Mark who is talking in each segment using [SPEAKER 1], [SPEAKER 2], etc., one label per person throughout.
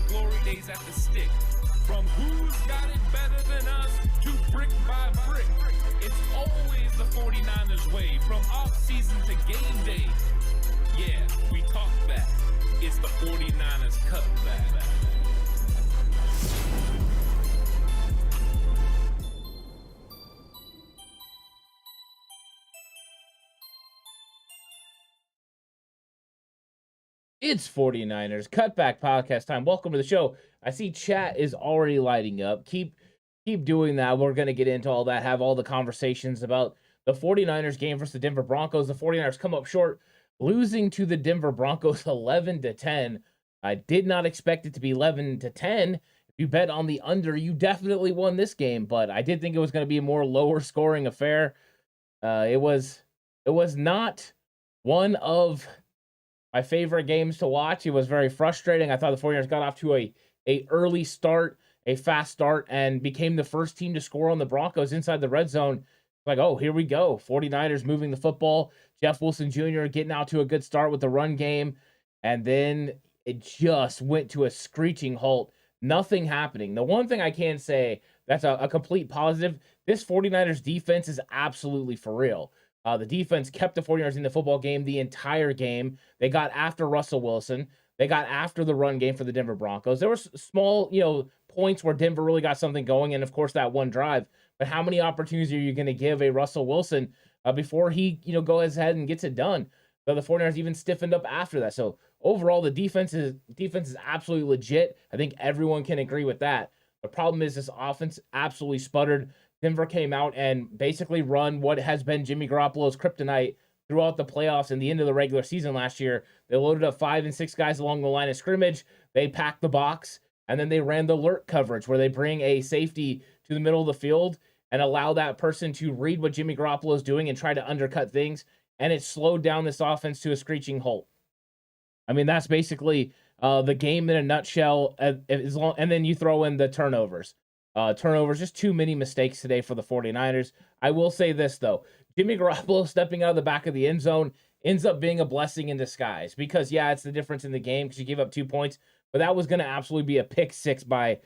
[SPEAKER 1] glory days at the stick. From who's got it better than us to brick by brick. It's always the 49ers way, from off-season to game day. Yeah, we talk back. It's the 49ers Cutback.
[SPEAKER 2] It's 49ers Cutback Podcast time. Welcome to the show. I see chat is already lighting up. Keep doing that. We're going to get into all that, have all the conversations about the 49ers game versus the Denver Broncos. The 49ers come up short, losing to the Denver Broncos 11-10. I did not expect it to be 11-10. If you bet on the under, you definitely won this game, but I did think it was going to be a more lower scoring affair. It was not one of my favorite games to watch. It was very frustrating. I thought the 49ers got off to a early start, a fast start, and became the first team to score on the Broncos inside the red zone. Like, oh, here we go. 49ers moving the football. Jeff Wilson Jr. getting out to a good start with the run game. And then it just went to a screeching halt. Nothing happening. The one thing I can say that's a complete positive, this 49ers defense is absolutely for real. The defense kept the 49ers in the football game the entire game. They got after Russell Wilson. They got after the run game for the Denver Broncos. There were small, points where Denver really got something going, and of course that one drive. But how many opportunities are you going to give a Russell Wilson before he, goes ahead and gets it done? So the 49ers even stiffened up after that. So overall, the defense is absolutely legit. I think everyone can agree with that. The problem is this offense absolutely sputtered. Denver came out and basically run what has been Jimmy Garoppolo's kryptonite throughout the playoffs and the end of the regular season last year. They loaded up 5 and 6 guys along the line of scrimmage. They packed the box, and then they ran the lurk coverage where they bring a safety to the middle of the field and allow that person to read what Jimmy Garoppolo is doing and try to undercut things. And it slowed down this offense to a screeching halt. I mean, that's basically the game in a nutshell. And then you throw in the turnovers. Turnovers, just too many mistakes today for the 49ers. I will say this, though. Jimmy Garoppolo stepping out of the back of the end zone ends up being a blessing in disguise because, yeah, it's the difference in the game because you gave up 2 points, but that was going to absolutely be a pick six by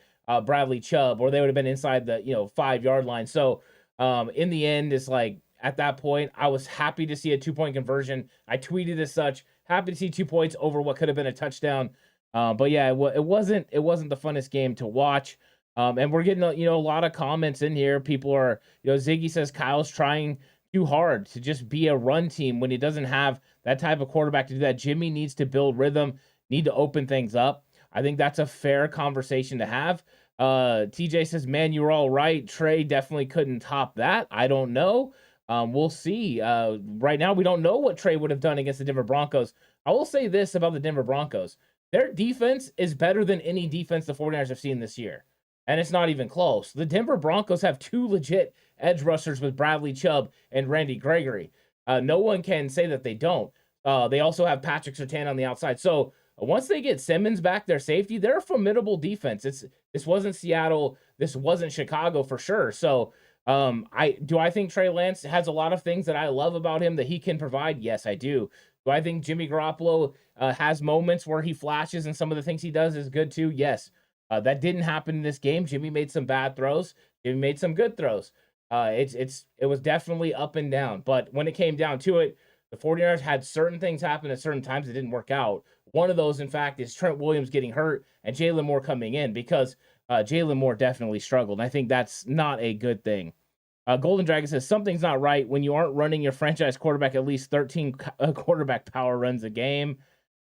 [SPEAKER 2] Bradley Chubb, or they would have been inside the 5-yard line. So in the end, it's like at that point, I was happy to see a 2-point conversion. I tweeted as such, happy to see 2 points over what could have been a touchdown. But yeah, it wasn't the funnest game to watch. And we're getting a lot of comments in here. People are, Ziggy says Kyle's trying too hard to just be a run team when he doesn't have that type of quarterback to do that. Jimmy needs to build rhythm, need to open things up. I think that's a fair conversation to have. TJ says, man, you were all right. Trey definitely couldn't top that. I don't know. We'll see. Right now, we don't know what Trey would have done against the Denver Broncos. I will say this about the Denver Broncos. Their defense is better than any defense the 49ers have seen this year. And it's not even close. The Denver Broncos have 2 legit edge rushers with Bradley Chubb and Randy Gregory. No one can say that they don't. They also have Patrick Surtain on the outside. So once they get Simmons back, their safety, they're a formidable defense. This wasn't Seattle. This wasn't Chicago for sure. So I think Trey Lance has a lot of things that I love about him that he can provide? Yes, I do. Do I think Jimmy Garoppolo has moments where he flashes and some of the things he does is good too? Yes. That didn't happen in this game. Jimmy made some bad throws. Jimmy made some good throws. It was definitely up and down. But when it came down to it, the 49ers had certain things happen at certain times that didn't work out. One of those, in fact, is Trent Williams getting hurt and Jalen Moore coming in because Jalen Moore definitely struggled. And I think that's not a good thing. Golden Dragon says, something's not right when you aren't running your franchise quarterback at least 13 quarterback power runs a game.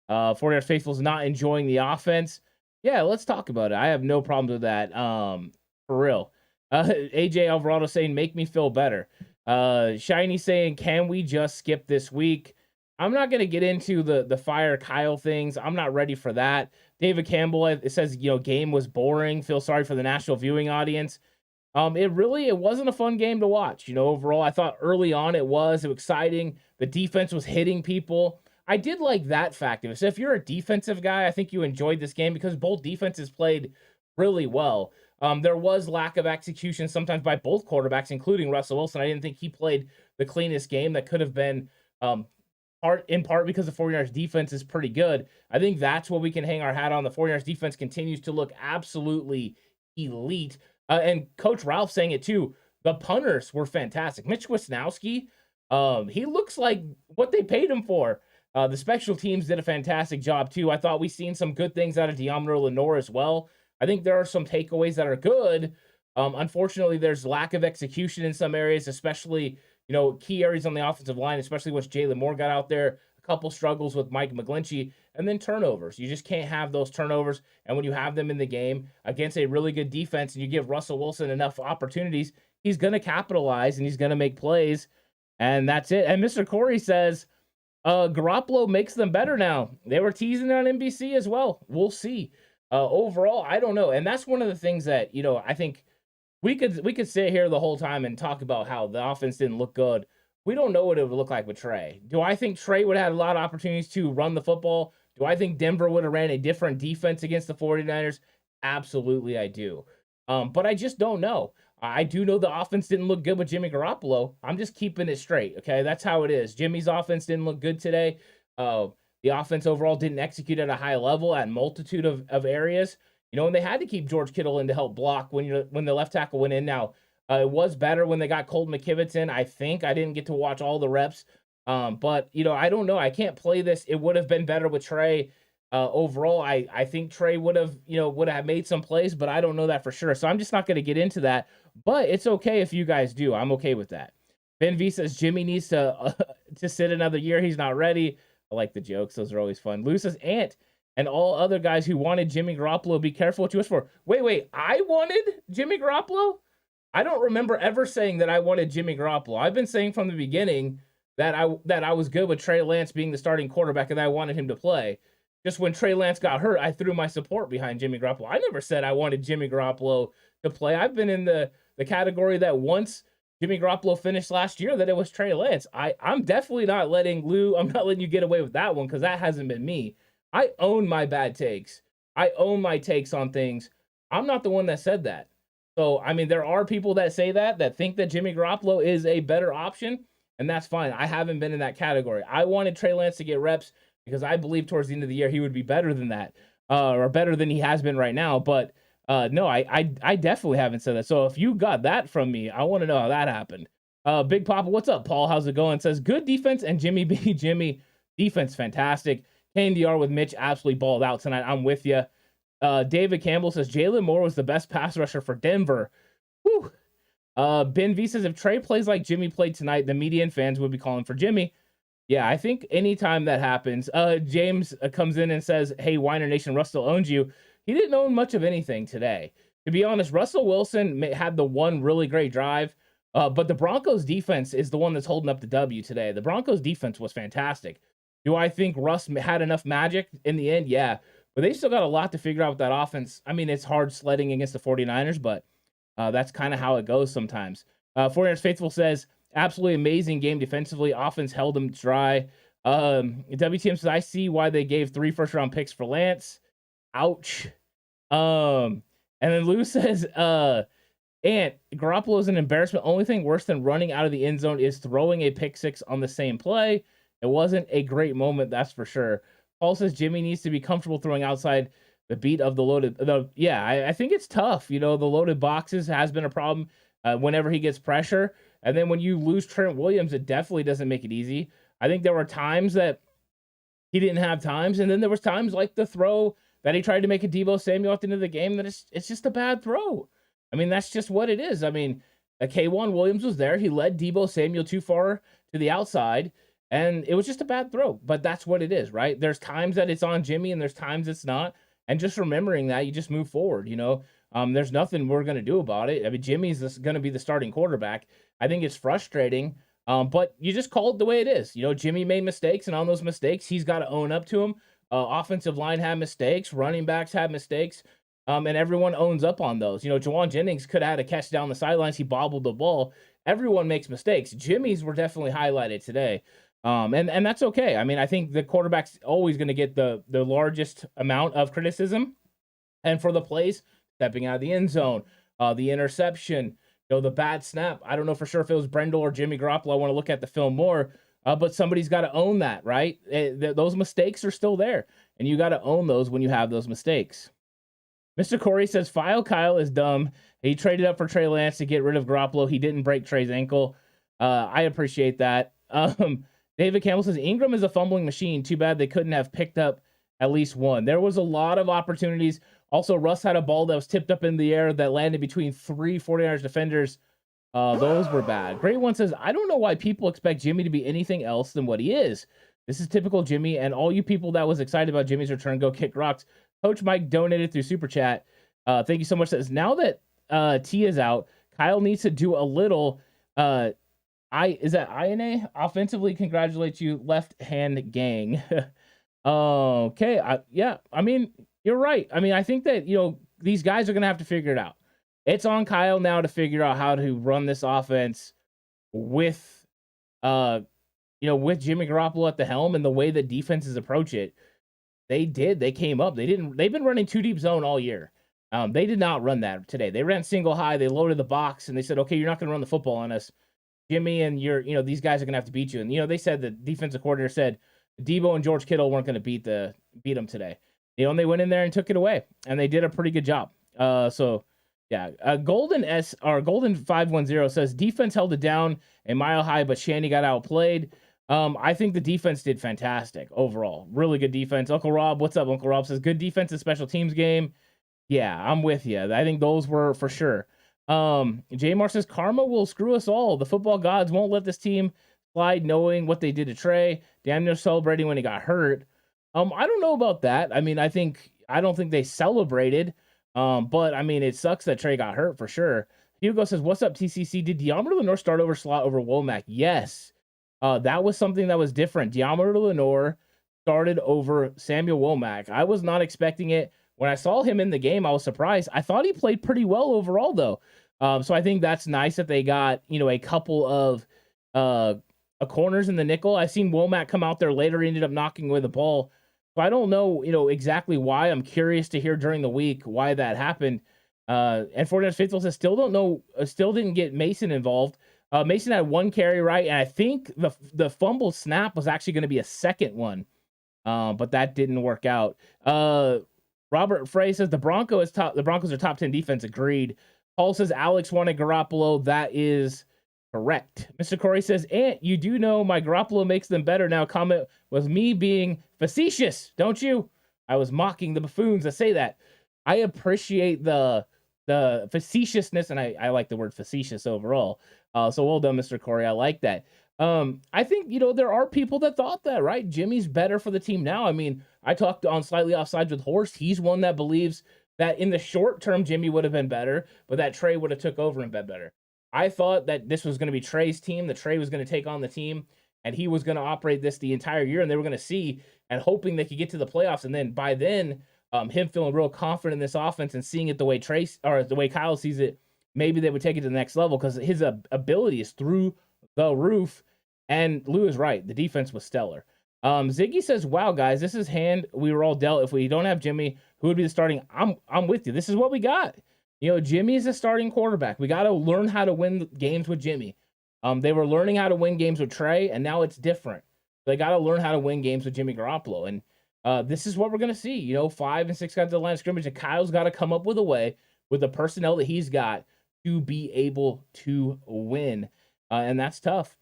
[SPEAKER 2] 49ers faithful's not enjoying the offense. Yeah, let's talk about it. I have no problems with that. For real. AJ Alvarado saying, make me feel better. Shiny saying, can we just skip this week? I'm not going to get into the fire Kyle things. I'm not ready for that. David Campbell, it says, game was boring. Feel sorry for the national viewing audience. It wasn't a fun game to watch. Overall, I thought early on it was exciting. The defense was hitting people. I did like that fact of it. So if you're a defensive guy, I think you enjoyed this game because both defenses played really well. There was lack of execution sometimes by both quarterbacks, including Russell Wilson. I didn't think he played the cleanest game that could have been in part because the 49ers defense is pretty good. I think that's what we can hang our hat on. The 49ers defense continues to look absolutely elite. And Coach Ralph saying it too. The punters were fantastic. Mitch Wisnowski, he looks like what they paid him for. The special teams did a fantastic job too. I thought we seen some good things out of Deommodore Lenoir as well. I think there are some takeaways that are good. Unfortunately, there's lack of execution in some areas, especially key areas on the offensive line, especially once Jalen Moore got out there. A couple struggles with Mike McGlinchey, and then turnovers. You just can't have those turnovers. And when you have them in the game against a really good defense and you give Russell Wilson enough opportunities, he's going to capitalize and he's going to make plays. And that's it. And Mr. Corey says, Garoppolo makes them better now. They were teasing on NBC as well. We'll see. Overall, I don't know. And that's one of the things that, I think we could sit here the whole time and talk about how the offense didn't look good. We don't know what it would look like with Trey. Do I think Trey would have had a lot of opportunities to run the football? Do I think Denver would have ran a different defense against the 49ers? Absolutely, I do. But I just don't know. I do know the offense didn't look good with Jimmy Garoppolo. I'm just keeping it straight, okay? That's how it is. Jimmy's offense didn't look good today. The offense overall didn't execute at a high level at a multitude of areas. And they had to keep George Kittle in to help block when the left tackle went in. Now, it was better when they got Colton McKivitz in, I think. I didn't get to watch all the reps. But, I don't know. I can't play this. It would have been better with Trey. Overall, I think Trey would have made some plays, but I don't know that for sure. So I'm just not going to get into that. But it's okay if you guys do. I'm okay with that. Ben V says Jimmy needs to sit another year. He's not ready. I like the jokes. Those are always fun. Lou says Ant and all other guys who wanted Jimmy Garoppolo, be careful what you wish for. Wait. I wanted Jimmy Garoppolo? I don't remember ever saying that I wanted Jimmy Garoppolo. I've been saying from the beginning that I was good with Trey Lance being the starting quarterback and that I wanted him to play. Just when Trey Lance got hurt, I threw my support behind Jimmy Garoppolo. I never said I wanted Jimmy Garoppolo to play. I've been in the category that once Jimmy Garoppolo finished last year, that it was Trey Lance. I'm definitely not letting you get away with that one because that hasn't been me. I own my bad takes. I own my takes on things. I'm not the one that said that. So, there are people that say that think that Jimmy Garoppolo is a better option, and that's fine. I haven't been in that category. I wanted Trey Lance to get reps because I believe towards the end of the year he would be better than that, or better than he has been right now. But no, I definitely haven't said that. So if you got that from me, I want to know how that happened. Big Papa, what's up, Paul? How's it going? Says good defense and Jimmy B. Jimmy defense fantastic. KNDR with Mitch absolutely balled out tonight. I'm with you. David Campbell says Jalen Moore was the best pass rusher for Denver. Whew. Ben V says if Trey plays like Jimmy played tonight, the media and fans would be calling for Jimmy. Yeah, I think anytime that happens, James comes in and says, hey, Weiner Nation, Russell owns you. He didn't own much of anything today. To be honest, Russell Wilson had the one really great drive, but the Broncos defense is the one that's holding up the W today. The Broncos defense was fantastic. Do I think Russ had enough magic in the end? Yeah, but they still got a lot to figure out with that offense. It's hard sledding against the 49ers, but that's kind of how it goes sometimes. 49ers Faithful says, absolutely amazing game defensively. Offense held them dry. WTM says, I see why they gave 3 first-round picks for Lance. Ouch. And then Lou says, Ant, Garoppolo is an embarrassment. Only thing worse than running out of the end zone is throwing a pick six on the same play. It wasn't a great moment, that's for sure. Paul says Jimmy needs to be comfortable throwing outside the beat of the loaded. I think it's tough. The loaded boxes has been a problem whenever he gets pressure. And then when you lose Trent Williams, it definitely doesn't make it easy. I think there were times that he didn't have times, and then there was times like the throw that he tried to make a Deebo Samuel at the end of the game that it's just a bad throw. That's just what it is. K'Wan Williams was there. He led Deebo Samuel too far to the outside, and it was just a bad throw. But that's what it is, right? There's times that it's on Jimmy, and there's times it's not. And just remembering that, you just move forward, There's nothing we're going to do about it. Jimmy's going to be the starting quarterback. I think it's frustrating, but you just call it the way it is. Jimmy made mistakes, and on those mistakes, he's got to own up to them. Offensive line had mistakes. Running backs had mistakes, and everyone owns up on those. Jawan Jennings could have had a catch down the sidelines. He bobbled the ball. Everyone makes mistakes. Jimmy's were definitely highlighted today, and that's okay. I think the quarterback's always going to get the largest amount of criticism, and for the plays, stepping out of the end zone, the interception, the bad snap. I don't know for sure if it was Brendel or Jimmy Garoppolo. I want to look at the film more. But somebody's got to own that, right? Those mistakes are still there, and you got to own those when you have those mistakes. Mr. Corey says, file Kyle is dumb. He traded up for Trey Lance to get rid of Garoppolo. He didn't break Trey's ankle. I appreciate that. David Campbell says, Ingram is a fumbling machine. Too bad they couldn't have picked up at least one. There was a lot of opportunities. Also, Russ had a ball that was tipped up in the air that landed between 3 49ers defenders. Those were bad. Great One says, I don't know why people expect Jimmy to be anything else than what he is. This is typical Jimmy, and all you people that was excited about Jimmy's return, go kick rocks. Coach Mike donated through Super Chat. Thank you so much. Says, now that T is out, Kyle needs to do a little is that INA? Offensively, congratulate you, left hand gang. Okay. Yeah, I mean, you're right. I mean, I think that, these guys are going to have to figure it out. It's on Kyle now to figure out how to run this offense with Jimmy Garoppolo at the helm and the way the defenses approach it. They came up. They've been running 2 deep zone all year. They did not run that today. They ran single high. They loaded the box and they said, okay, you're not going to run the football on us, Jimmy, and these guys are going to have to beat you. And, they said the defensive coordinator said Debo and George Kittle weren't going to beat them today. And they went in there and took it away, and they did a pretty good job. Golden 510 says defense held it down a mile high, but Shanny got outplayed. I think the defense did fantastic overall. Really good defense. Uncle Rob, what's up? Uncle Rob says good defense and special teams game. Yeah, I'm with you. I think those were for sure. J-Mar says karma will screw us all. The football gods won't let this team slide, knowing what they did to Trey. Damn near celebrating when he got hurt. I don't know about that. I mean, I don't think they celebrated. But I mean, it sucks that Trey got hurt for sure. Hugo says, what's up, TCC? Did Deommodore Lenoir start over slot over Womack? Yes. That was something that was different. Deommodore Lenoir started over Samuel Womack. I was not expecting it. When I saw him in the game, I was surprised. I thought he played pretty well overall, though. So I think that's nice that they got, a couple of corners in the nickel. I've seen Womack come out there later. He ended up knocking away the ball. So I don't know, exactly why. I'm curious to hear during the week why that happened. And 49ers Faithful says, still don't know, still didn't get Mason involved. Mason had 1 carry, right? And I think the fumble snap was actually going to be a second one. But that didn't work out. Robert Frey says the Broncos are top 10 defense. Agreed. Paul says Alex wanted Garoppolo. That is correct. Mr. Corey says, Ant, you do know my Garoppolo makes them better now. Comment was me being facetious, don't you? I was mocking the buffoons that say that. I appreciate the facetiousness, and I like the word facetious overall. So well done, Mr. Corey. I like that. I think, there are people that thought that, right? Jimmy's better for the team now. I mean, I talked on Slightly Offsides with Horst. He's one that believes that in the short term, Jimmy would have been better, but that Trey would have took over and been better. I thought that this was going to be Trey's team, that Trey was going to take on the team, and he was going to operate this the entire year, and they were going to see and hoping they could get to the playoffs. And then by then, him feeling real confident in this offense and seeing it the way the way Kyle sees it, maybe they would take it to the next level because his ability is through the roof. And Lou is right. The defense was stellar. Ziggy says, wow, guys, this is hand we were all dealt. If we don't have Jimmy, who would be the starting? I'm with you. This is what we got. Jimmy is a starting quarterback. We got to learn how to win games with Jimmy. They were learning how to win games with Trey, and now it's different. They got to learn how to win games with Jimmy Garoppolo. And this is what we're going to see. 5 and 6 guys at the line of scrimmage, and Kyle's got to come up with a way with the personnel that he's got to be able to win. And that's tough.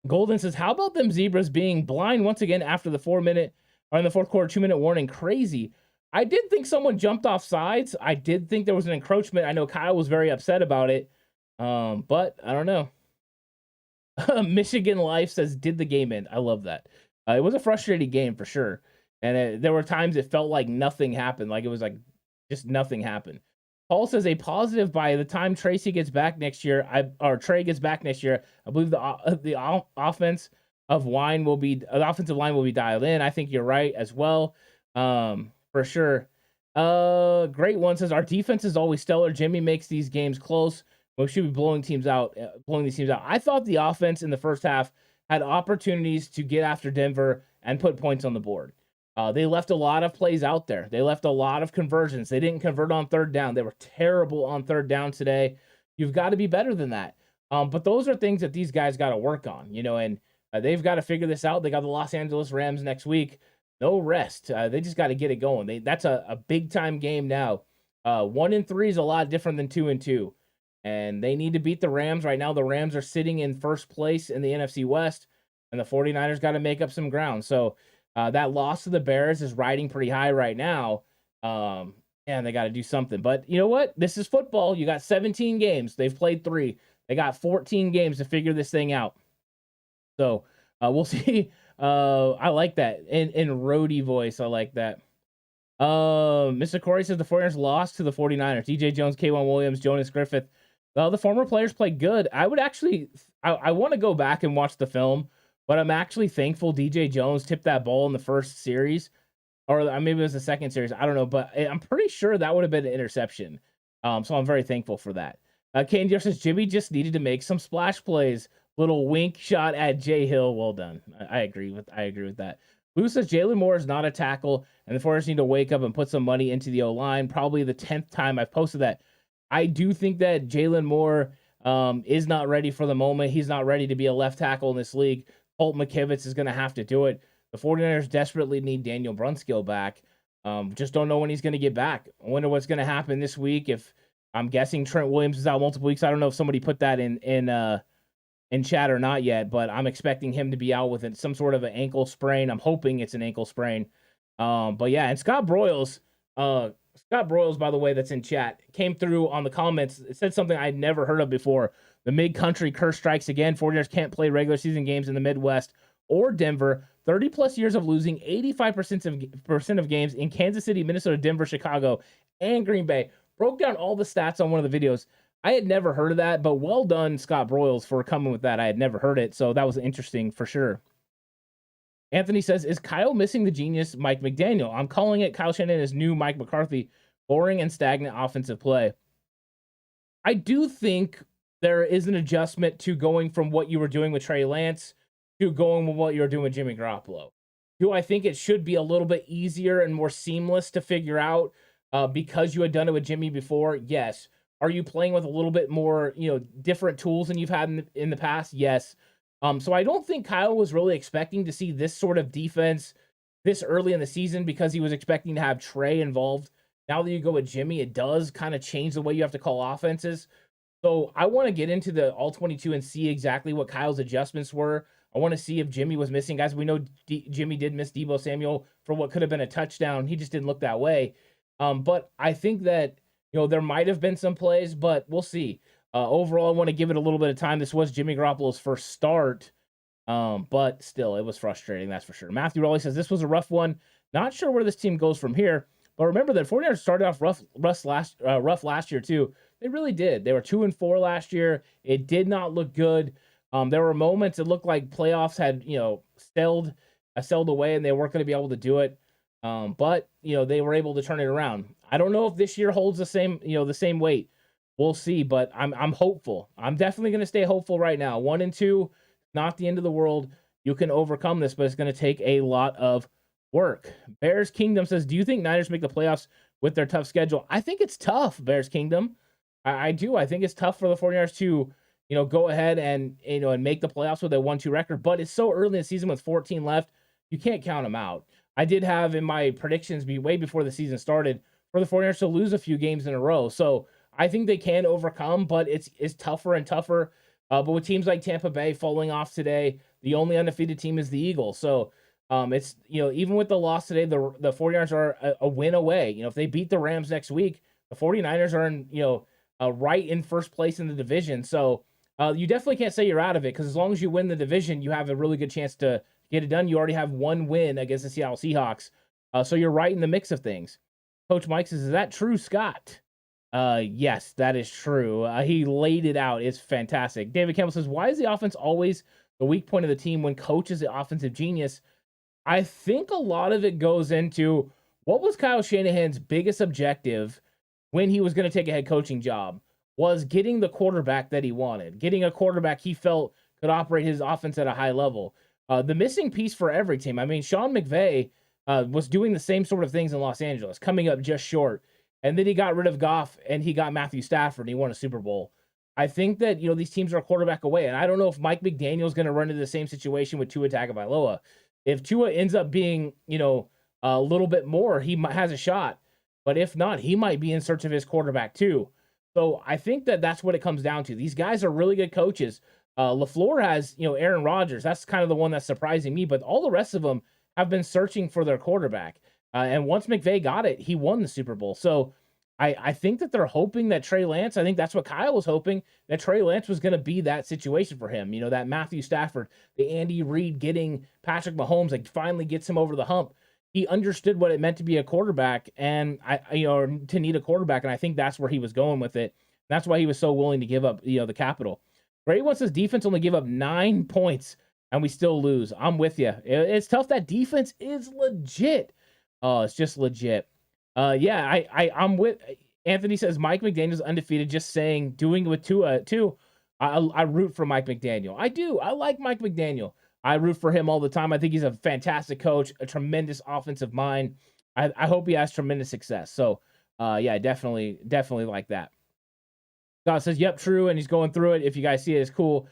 [SPEAKER 2] Golden says, how about them Zebras being blind once again after the 4th quarter 2-minute warning? Crazy. I did think someone jumped off sides. I did think there was an encroachment. I know Kyle was very upset about it. But I don't know. Michigan Life says, did the game end? I love that. It was a frustrating game for sure. And there were times it felt like nothing happened. Like it was like just nothing happened. Paul says a positive by the time Trey gets back next year, I believe the offensive line will be dialed in. I think you're right as well. For sure. Great One says our defense is always stellar. Jimmy makes these games close. We should be blowing these teams out. I thought the offense in the first half had opportunities to get after Denver and put points on the board. They left a lot of plays out there. They left a lot of conversions. They didn't convert on 3rd down. They were terrible on 3rd down today. You've got to be better than that. But those are things that these guys got to work on, and They've got to figure this out. They got the Los Angeles Rams next week. No rest. They just got to get it going. That's a big time game now. 1-3 is a lot different than 2-2, and they need to beat the Rams right now. The Rams are sitting in first place in the NFC West, and the 49ers got to make up some ground. So that loss to the Bears is riding pretty high right now. And they got to do something. But you know what? This is football. You got 17 games. They've played 3. They got 14 games to figure this thing out. So we'll see. I like that. In roadie voice, I like that. Mr. Corey says the 49ers lost to the 49ers. DJ Jones, K1 Williams, Jonas Griffith. The former players played good. I would actually, I want to go back and watch the film, but I'm actually thankful DJ Jones tipped that ball in the first series. Or maybe it was the second series. I don't know, but I'm pretty sure that would have been an interception. So I'm very thankful for that. Kane Dior says Jimmy just needed to make some splash plays. Little wink shot at Jay Hill. Well done. I agree with that. Lou says Jalen Moore is not a tackle, and the 49ers need to wake up and put some money into the O-line. Probably the 10th time I've posted that. I do think that Jalen Moore is not ready for the moment. He's not ready to be a left tackle in this league. Colt McKivitz is going to have to do it. The 49ers desperately need Daniel Brunskill back. Just don't know when he's going to get back. I wonder what's going to happen this week. If I'm guessing Trent Williams is out multiple weeks. I don't know if somebody put that in chat or not yet, but I'm expecting him to be out with some sort of an ankle sprain. I'm hoping it's an ankle sprain. But yeah, and Scott Broyles, by the way, that's in chat, came through on the comments. It said something I'd never heard of before. The mid-country curse strikes again. 49ers can't play regular season games in the Midwest or Denver. 30-plus years of losing 85% of games in Kansas City, Minnesota, Denver, Chicago, and Green Bay. Broke down all the stats on one of the videos. I had never heard of that, but well done, Scott Broyles, for coming with that. I had never heard it, so that was interesting for sure. Anthony says, is Kyle missing the genius Mike McDaniel? I'm calling it Kyle Shanahan's new Mike McCarthy. Boring and stagnant offensive play. I do think there is an adjustment to going from what you were doing with Trey Lance to going with what you're doing with Jimmy Garoppolo. Do I think it should be a little bit easier and more seamless to figure out because you had done it with Jimmy before? Yes. Are you playing with a little bit more, different tools than you've had in the past? Yes. So I don't think Kyle was really expecting to see this sort of defense this early in the season because he was expecting to have Trey involved. Now that you go with Jimmy, it does kind of change the way you have to call offenses. So I want to get into the all-22 and see exactly what Kyle's adjustments were. I want to see if Jimmy was missing guys. We know Jimmy did miss Deebo Samuel for what could have been a touchdown. He just didn't look that way. But I think that, there might have been some plays, but we'll see. Overall, I want to give it a little bit of time. This was Jimmy Garoppolo's first start, but still, it was frustrating, that's for sure. Matthew Raleigh says, this was a rough one. Not sure where this team goes from here, but remember that 49ers started off rough last year, too. They really did. They were 2-4 last year. It did not look good. There were moments it looked like playoffs had, sailed away and they weren't going to be able to do it. But they were able to turn it around. I don't know if this year holds the same weight. We'll see, but I'm hopeful. I'm definitely going to stay hopeful right now. 1-2, not the end of the world. You can overcome this, but it's going to take a lot of work. Bears Kingdom says, do you think Niners make the playoffs with their tough schedule? I think it's tough, Bears Kingdom. I do. I think it's tough for the 49ers to, go ahead and, and make the playoffs with a 1-2 record, but it's so early in the season with 14 left, you can't count them out. I did have in my predictions way before the season started for the 49ers to lose a few games in a row. So I think they can overcome, but it's tougher and tougher. But with teams like Tampa Bay falling off today, the only undefeated team is the Eagles. So it's, even with the loss today, the 49ers are a win away. If they beat the Rams next week, the 49ers are in, right in first place in the division. So you definitely can't say you're out of it because as long as you win the division, you have a really good chance to get it done. You already have one win against the Seattle Seahawks. So you're right in the mix of things. Coach Mike says, is that true, Scott? Yes, that is true. He laid it out. It's fantastic. David Campbell says, why is the offense always the weak point of the team when coach is the offensive genius? I think a lot of it goes into what was Kyle Shanahan's biggest objective when he was going to take a head coaching job was getting the quarterback that he wanted, getting a quarterback he felt could operate his offense at a high level. The missing piece for every team. I mean, Sean McVay was doing the same sort of things in Los Angeles, coming up just short. And then he got rid of Goff and he got Matthew Stafford and he won a Super Bowl. I think that, these teams are a quarterback away, and I don't know if Mike McDaniel is going to run into the same situation with Tua Tagovailoa. If Tua ends up being, a little bit more, has a shot. But if not, he might be in search of his quarterback too. So I think that that's what it comes down to. These guys are really good coaches. LaFleur has, Aaron Rodgers. That's kind of the one that's surprising me. But all the rest of them have been searching for their quarterback. And once McVay got it, he won the Super Bowl. So I think that they're hoping that Trey Lance, I think that's what Kyle was hoping, that Trey Lance was going to be that situation for him. That Matthew Stafford, the Andy Reid getting Patrick Mahomes, like finally gets him over the hump. He understood what it meant to be a quarterback and to need a quarterback. And I think that's where he was going with it. That's why he was so willing to give up, the capital. Great wants his defense only give up 9 points and we still lose. I'm with you. It's tough. That defense is legit. Oh, it's just legit. I'm with Anthony. Says Mike McDaniel's undefeated. Just saying, doing it with Tua too. I root for Mike McDaniel. I do. I like Mike McDaniel. I root for him all the time. I think he's a fantastic coach, a tremendous offensive mind. I hope he has tremendous success. So, definitely like that. God says, yep, true, and he's going through it. If you guys see it, it's cool.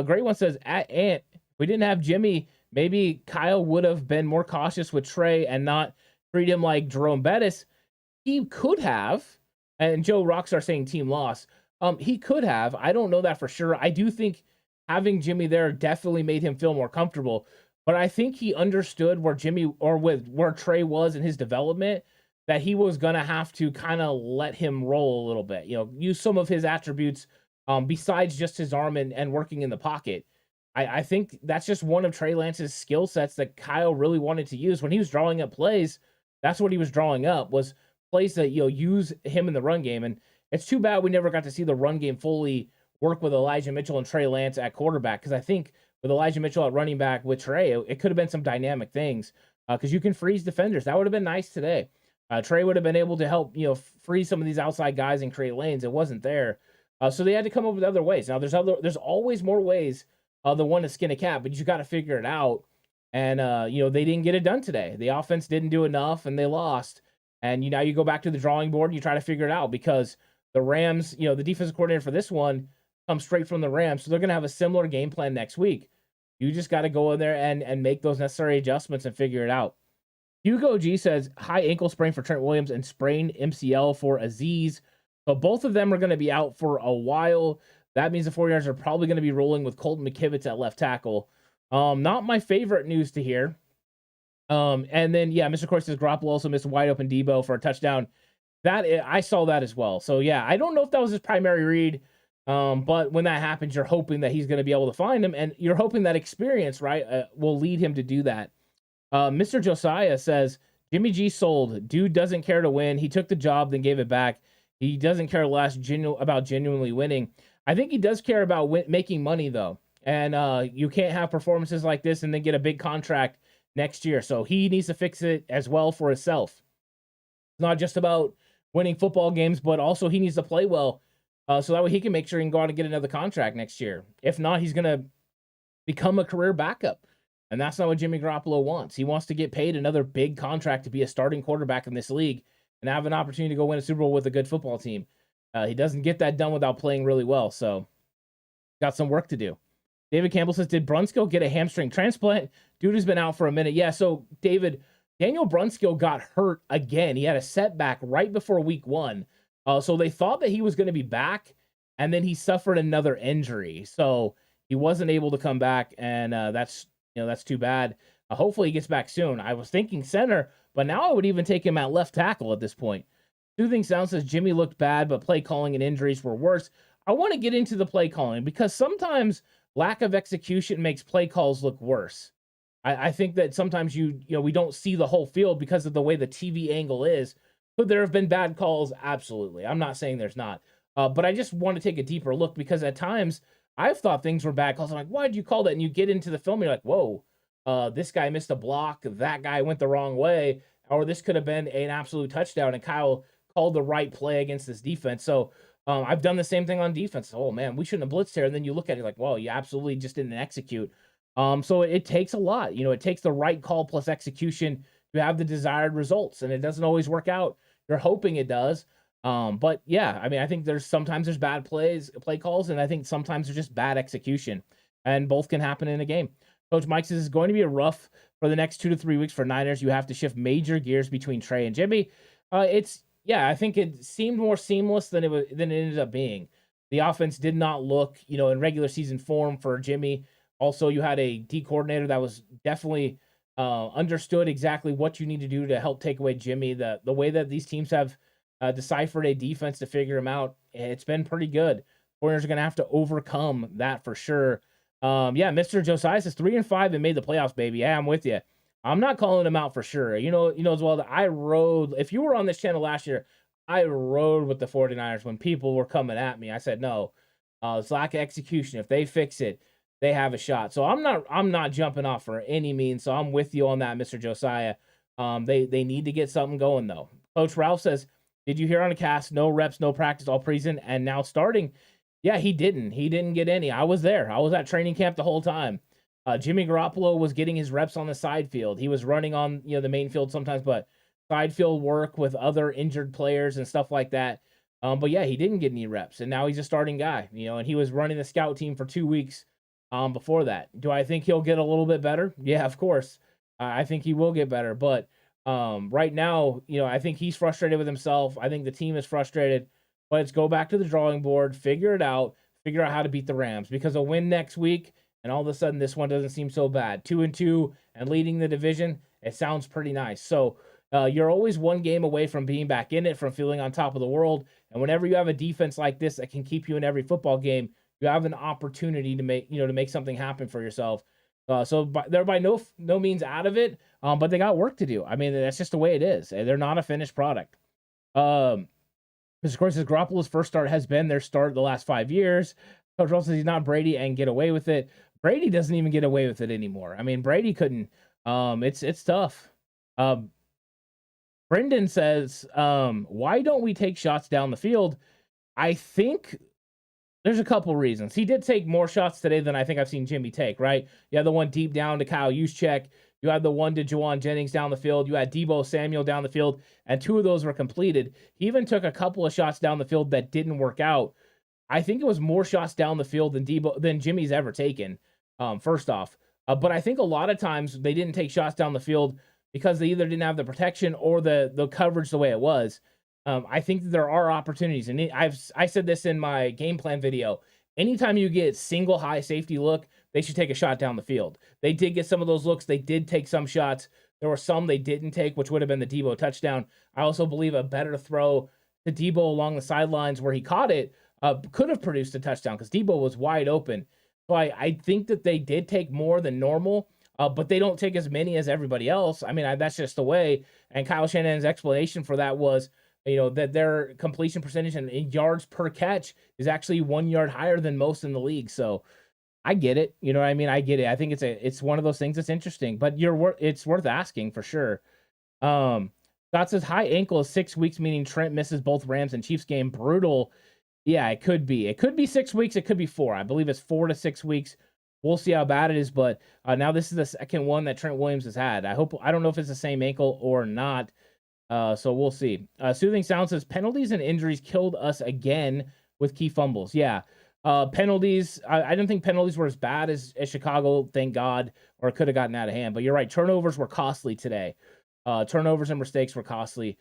[SPEAKER 2] Great one says, at Ant, if we didn't have Jimmy, maybe Kyle would have been more cautious with Trey and not treat him like Jerome Bettis. He could have, and Joe Rockstar saying team loss. He could have. I don't know that for sure. I do think having Jimmy there definitely made him feel more comfortable. But I think he understood where where Trey was in his development, that he was going to have to kind of let him roll a little bit. Use some of his attributes besides just his arm and working in the pocket. I think that's just one of Trey Lance's skill sets that Kyle really wanted to use. When he was drawing up plays, that's what he was drawing up, was plays that, use him in the run game. And it's too bad we never got to see the run game fully work with Elijah Mitchell and Trey Lance at quarterback, because I think with Elijah Mitchell at running back with Trey, it could have been some dynamic things because you can freeze defenders. That would have been nice today. Trey would have been able to help, freeze some of these outside guys and create lanes. It wasn't there. So they had to come up with other ways. Now, there's always more ways than one to skin a cat, but you got to figure it out. And, they didn't get it done today. The offense didn't do enough, and they lost. And now you go back to the drawing board and you try to figure it out, because the Rams, the defensive coordinator for this one comes straight from the Rams. So they're going to have a similar game plan next week. You just got to go in there and make those necessary adjustments and figure it out. Hugo G says, high ankle sprain for Trent Williams and sprained MCL for Aziz. So both of them are going to be out for a while. That means the 49ers are probably going to be rolling with Colton McKivitz at left tackle. Not my favorite news to hear. And then, Mr. Corey says Garoppolo also missed a wide open Debo for a touchdown. I saw that as well. So, I don't know if that was his primary read. But when that happens, you're hoping that he's going to be able to find him, and you're hoping that experience, right, will lead him to do that. Mr. Josiah says, Jimmy G sold. Dude doesn't care to win. He took the job, then gave it back. He doesn't care less about genuinely winning. I think he does care about making money, though. And you can't have performances like this and then get a big contract next year. So he needs to fix it as well for himself. It's not just about winning football games, but also he needs to play well. So that way he can make sure he can go out and get another contract next year. If not, he's going to become a career backup. And that's not what Jimmy Garoppolo wants. He wants to get paid another big contract to be a starting quarterback in this league and have an opportunity to go win a Super Bowl with a good football team. He doesn't get that done without playing really well. So got some work to do. David Campbell says, did Brunskill get a hamstring transplant? Dude has been out for a minute. Yeah, so Daniel Brunskill got hurt again. He had a setback right before week 1. So they thought that he was going to be back, and then he suffered another injury. So he wasn't able to come back, and that's too bad. Hopefully he gets back soon. I was thinking center, but now I would even take him at left tackle at this point. Soothing Sound says Jimmy looked bad, but play calling and injuries were worse. I want to get into the play calling because sometimes lack of execution makes play calls look worse. I think that sometimes we don't see the whole field because of the way the TV angle is. Could there have been bad calls? Absolutely. I'm not saying there's not. But I just want to take a deeper look because at times I've thought things were bad calls. I'm like, why did you call that? And you get into the film, and you're like, whoa, this guy missed a block. That guy went the wrong way. Or this could have been an absolute touchdown, and Kyle called the right play against this defense. So I've done the same thing on defense. Oh, man, we shouldn't have blitzed here. And then you look at it like, well, you absolutely just didn't execute. So it takes a lot. It takes the right call plus execution to have the desired results, and it doesn't always work out. You're hoping it does. But yeah, I mean, I think sometimes there's bad play calls, and I think sometimes there's just bad execution, and both can happen in a game. Coach Mike says it's going to be rough for the next 2 to 3 weeks for Niners. You have to shift major gears between Trey and Jimmy. I think it seemed more seamless than it ended up being. The offense did not look, in regular season form for Jimmy. Also, you had a D coordinator that was definitely understood exactly what you need to do to help take away Jimmy. The way that these teams have deciphered a defense to figure him out, it's been pretty good. Corners are going to have to overcome that for sure. Mr. Josiah says 3-5 and made the playoffs, baby. Yeah, I'm with you. I'm not calling him out for sure. You know as well that I rode. If you were on this channel last year, I rode with the 49ers when people were coming at me. I said, no, it's lack of execution. If they fix it, they have a shot. So I'm not jumping off for any means. So I'm with you on that, Mr. Josiah. They need to get something going though. Coach Ralph says, did you hear on the cast? No reps, no practice, all preseason, and now starting. Yeah, he didn't. He didn't get any. I was there. I was at training camp the whole time. Jimmy Garoppolo was getting his reps on the side field. He was running on the main field sometimes, but side field work with other injured players and stuff like that. But yeah, he didn't get any reps, and now he's a starting guy. And he was running the scout team for 2 weeks before that. Do I think he'll get a little bit better? Yeah, of course. I think he will get better, but right now, I think he's frustrated with himself. I think the team is frustrated. But it's go back to the drawing board, figure out how to beat the Rams, because a win next week, and all of a sudden this one doesn't seem so bad. 2-2 and leading the division, it sounds pretty nice. So you're always one game away from being back in it, from feeling on top of the world. And whenever you have a defense like this that can keep you in every football game, you have an opportunity to make something happen for yourself. They're by no means out of it, but they got work to do. I mean, that's just the way it is. They're not a finished product. Of course, Garoppolo's first start has been their start the last 5 years. Coach Russell says he's not Brady and get away with it. Brady doesn't even get away with it anymore. I mean, Brady couldn't. It's tough. Brendan says, why don't we take shots down the field? I think there's a couple reasons. He did take more shots today than I think I've seen Jimmy take, right? You had the one deep down to Kyle Juszczyk. You had the one to Juwan Jennings down the field. You had Deebo Samuel down the field, and 2 of those were completed. He even took a couple of shots down the field that didn't work out. I think it was more shots down the field than Jimmy's ever taken, first off. But I think a lot of times they didn't take shots down the field because they either didn't have the protection or the coverage the way it was. I think that there are opportunities, and I said this in my game plan video. Anytime you get single high safety look, they should take a shot down the field. They did get some of those looks. They did take some shots. There were some they didn't take, which would have been the Deebo touchdown. I also believe a better throw to Deebo along the sidelines where he caught it could have produced a touchdown because Deebo was wide open. So I think that they did take more than normal, but they don't take as many as everybody else. I mean, that's just the way. And Kyle Shanahan's explanation for that was, that their completion percentage and yards per catch is actually 1 yard higher than most in the league. So I get it. You know what I mean? I get it. I think it's one of those things that's interesting, but it's worth asking for sure. Scott says high ankle is 6 weeks, meaning Trent misses both Rams and Chiefs game. Brutal. Yeah, it could be. It could be 6 weeks. It could be 4. I believe it's 4 to 6 weeks. We'll see how bad it is, but now this is the second one that Trent Williams has had. I don't know if it's the same ankle or not. So we'll see. Soothing Sound says penalties and injuries killed us again with key fumbles. Yeah. Penalties. I don't think penalties were as bad as Chicago, thank God, or it could have gotten out of hand. But you're right. Turnovers were costly today. Turnovers and mistakes were costly.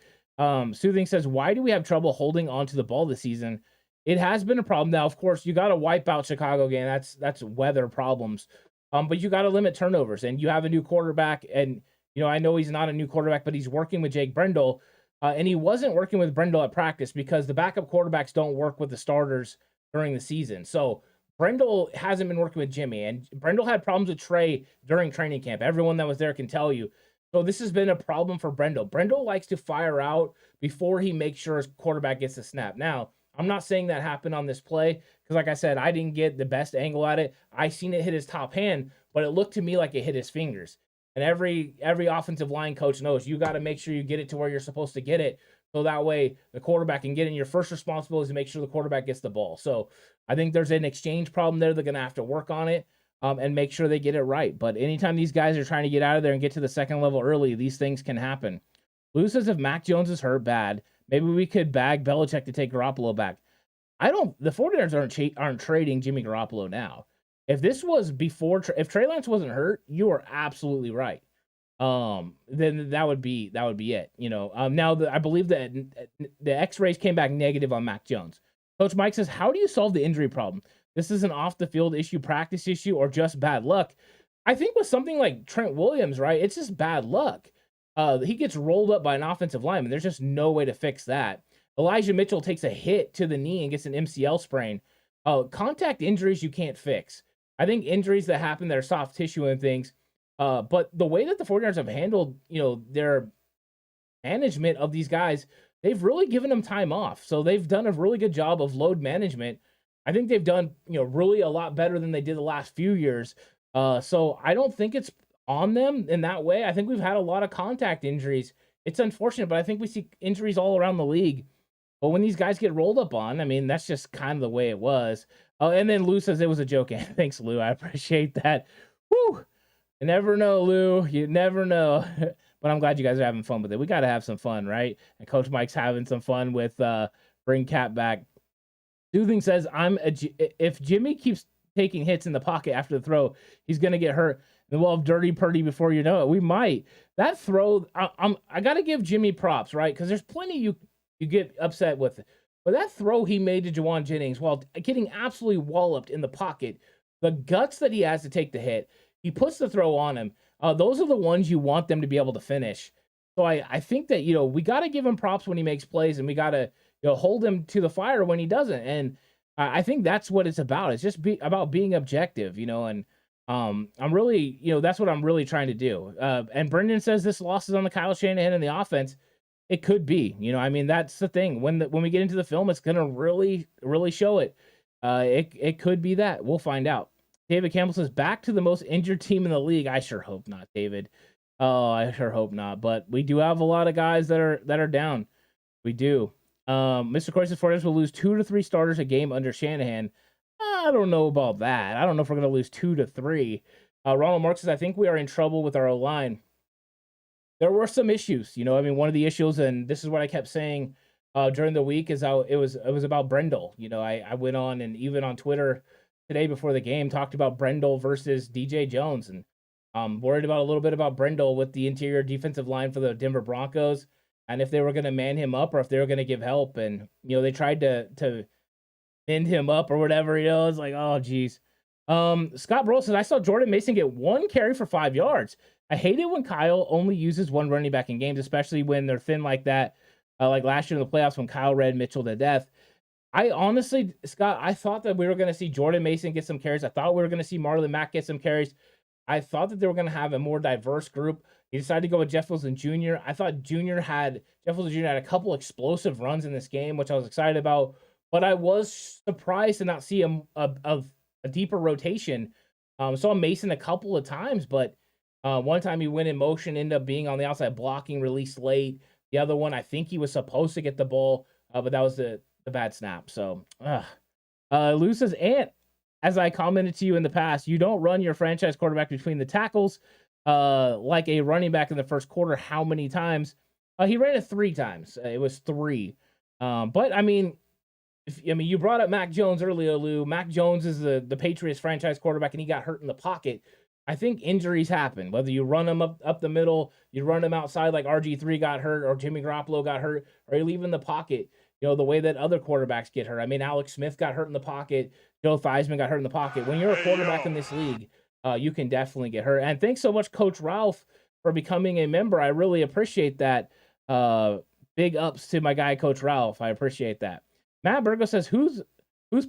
[SPEAKER 2] Soothing says, why do we have trouble holding on to the ball this season? It has been a problem. Now, of course, you got to wipe out Chicago game. That's weather problems. But you got to limit turnovers, and you have a new quarterback. And, I know he's not a new quarterback, but he's working with Jake Brendel. And he wasn't working with Brendel at practice because the backup quarterbacks don't work with the starters during the season. So Brendel hasn't been working with Jimmy, and Brendel had problems with Trey during training camp. Everyone that was there can tell you. So this has been a problem for Brendel. Brendel likes to fire out before he makes sure his quarterback gets the snap. Now, I'm not saying that happened on this play because, like I said, I didn't get the best angle at it. I seen it hit his top hand, but it looked to me like it hit his fingers. And every offensive line coach knows you got to make sure you get it to where you're supposed to get it, so that way the quarterback can get in. Your first responsibility is to make sure the quarterback gets the ball. So I think there's an exchange problem there. They're going to have to work on it and make sure they get it right. But anytime these guys are trying to get out of there and get to the second level early, these things can happen. Lou says if Mac Jones is hurt bad, Maybe we could bag Belichick to take Garoppolo back. The 49ers aren't trading Jimmy Garoppolo now. If this was before, if Trey Lance wasn't hurt, you are absolutely right. Then that would be it. Now I believe that the X-rays came back negative on Mac Jones. Coach Mike says, how do you solve the injury problem? This is an off the field issue, practice issue, or just bad luck? I think with something like Trent Williams, right? It's just bad luck. He gets rolled up by an offensive lineman. There's just no way to fix that. Elijah Mitchell takes a hit to the knee and gets an MCL sprain. Contact injuries you can't fix. I think injuries that happen that are soft tissue and things. But the way that the 49ers have handled, their management of these guys, they've really given them time off. So they've done a really good job of load management. I think they've done, really a lot better than they did the last few years. So I don't think it's on them in that way. I think we've had a lot of contact injuries. It's unfortunate, but I think we see injuries all around the league. But when these guys get rolled up on, I mean, that's just kind of the way it was. And then Lou says it was a joke. Thanks, Lou. I appreciate that. Woo! You never know, Lou. You never know. But I'm glad you guys are having fun with it. We got to have some fun, right? And Coach Mike's having some fun with bring Cat back. Soothing says, if Jimmy keeps taking hits in the pocket after the throw, he's going to get hurt. And we'll have Dirty Purdy before you know it. We might. That throw, I got to give Jimmy props, right? Because there's plenty you get upset with it. But that throw he made to Juwan Jennings while getting absolutely walloped in the pocket, the guts that he has to take the hit, he puts the throw on him. Those are the ones you want them to be able to finish. So I think that, we got to give him props when he makes plays, and we got to hold him to the fire when he doesn't. And I think that's what it's about. It's just about being objective, and I'm really, that's what I'm really trying to do. And Brendan says this loss is on the Kyle Shanahan and the offense. It could be, that's the thing. When we get into the film, it's going to really, really show it. It could be that. We'll find out. David Campbell says, back to the most injured team in the league. I sure hope not, David. Oh, I sure hope not. But we do have a lot of guys that are down. We do. Mr. Corey says 49ers will lose 2 to 3 starters a game under Shanahan. I don't know about that. I don't know if we're going to lose 2 to 3. Ronald Mark says, I think we are in trouble with our O-line. There were some issues. One of the issues, and this is what I kept saying during the week, is how it was about Brendel. I went on, and even on Twitter today before the game, talked about Brendel versus DJ Jones, and worried about a little bit about Brendel with the interior defensive line for the Denver Broncos, and if they were going to man him up or if they were going to give help. And they tried to mend him up or whatever. It's like, oh geez. Scott Burrow says, I saw Jordan Mason get 1 carry for 5 yards. I hate it when Kyle only uses one running back in games, especially when they're thin like that, like last year in the playoffs when Kyle read Mitchell to death. I honestly, Scott, I thought that we were going to see Jordan Mason get some carries. I thought we were going to see Marlon Mack get some carries. I thought that they were going to have a more diverse group. He decided to go with Jeff Wilson Jr. I thought Jeff Wilson Jr. had a couple explosive runs in this game, which I was excited about. But I was surprised to not see a deeper rotation. Saw Mason a couple of times, but one time he went in motion, ended up being on the outside blocking, released late. The other one, I think he was supposed to get the ball, but that was the bad snap. So, Lou says, and as I commented to you in the past, you don't run your franchise quarterback between the tackles like a running back in the first quarter. How many times? He ran it 3 times. It was 3. But you brought up Mac Jones earlier, Lou. Mac Jones is the Patriots franchise quarterback, and he got hurt in the pocket. I think injuries happen. Whether you run him up the middle, you run him outside like RG3 got hurt, or Jimmy Garoppolo got hurt, or you leave him in the pocket, the way that other quarterbacks get hurt. Alex Smith got hurt in the pocket. Joe Theismann got hurt in the pocket. When you're a quarterback in this league, you can definitely get hurt. And thanks so much, Coach Ralph, for becoming a member. I really appreciate that. Big ups to my guy, Coach Ralph. I appreciate that. Matt Burgo says, whose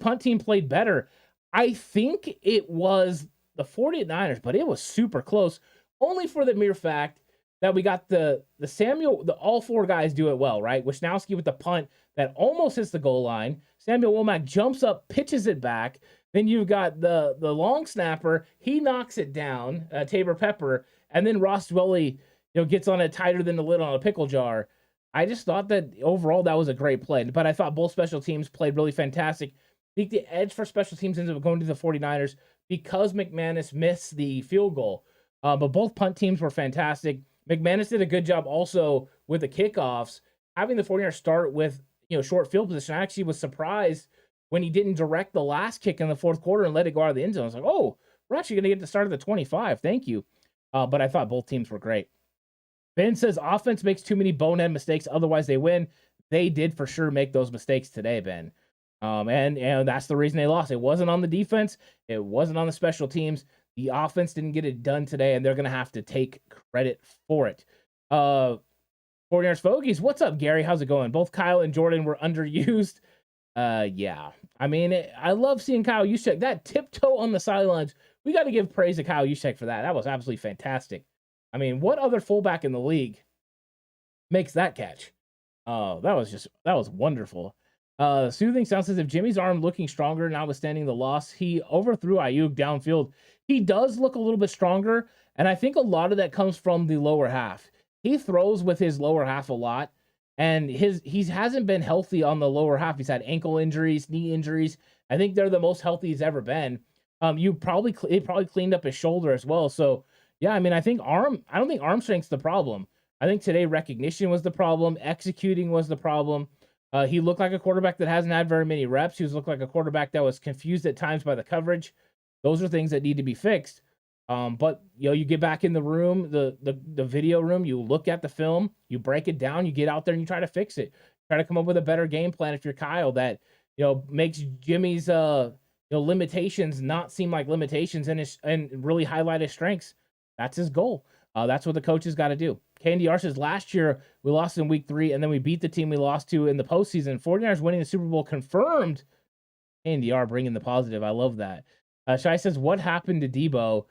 [SPEAKER 2] punt team played better? I think it was the 49ers, but it was super close, only for the mere fact that we got the all 4 guys do it well, right? Wisnowski with the punt that almost hits the goal line. Samuel Womack jumps up, pitches it back. Then you've got the long snapper. He knocks it down, Tabor Pepper, and then Ross Dwelly, gets on it tighter than the lid on a pickle jar. I just thought that overall that was a great play, but I thought both special teams played really fantastic. I think the edge for special teams ended up going to the 49ers because McManus missed the field goal. But both punt teams were fantastic. McManus did a good job also with the kickoffs. having the 49ers start with, short field position, I actually was surprised when he didn't direct the last kick in the fourth quarter and let it go out of the end zone. I was like, oh, we're actually going to get the start of the 25. Thank you. But I thought both teams were great. Ben says offense makes too many bonehead mistakes. Otherwise they win. They did for sure make those mistakes today, Ben. And that's the reason they lost. It wasn't on the defense. It wasn't on the special teams. The offense didn't get it done today, and they're going to have to take credit for it. 49ers Fogies, what's up, Gary? How's it going? Both Kyle and Jordan were underused. Yeah. I mean, I love seeing Kyle Juszczyk. That tiptoe on the sidelines, we got to give praise to Kyle Juszczyk for that. That was absolutely fantastic. I mean, what other fullback in the league makes that catch? Oh, that was wonderful. Soothing Sound says if Jimmy's arm looking stronger, notwithstanding the loss, he overthrew Ayuk downfield. He does look a little bit stronger, and I think a lot of that comes from the lower half. He throws with his lower half a lot, and he hasn't been healthy on the lower half. He's had ankle injuries, knee injuries. I think they're the most healthy he's ever been. It probably cleaned up his shoulder as well. So yeah, I mean, I don't think arm strength's the problem. I think today recognition was the problem. Executing was the problem. He looked like a quarterback that hasn't had very many reps. He looked like a quarterback that was confused at times by the coverage. Those are things that need to be fixed. But you get back in the room, the video room, you look at the film, you break it down, you get out there and you try to fix it. Try to come up with a better game plan if you're Kyle that, makes Jimmy's limitations not seem like limitations and really highlight his strengths. That's his goal. That's what the coaches got to do. Candy R says last year we lost in week 3 and then we beat the team we lost to in the postseason. 49ers winning the Super Bowl confirmed. Candy R bringing the positive. I love that. Shai says, what happened to Debo?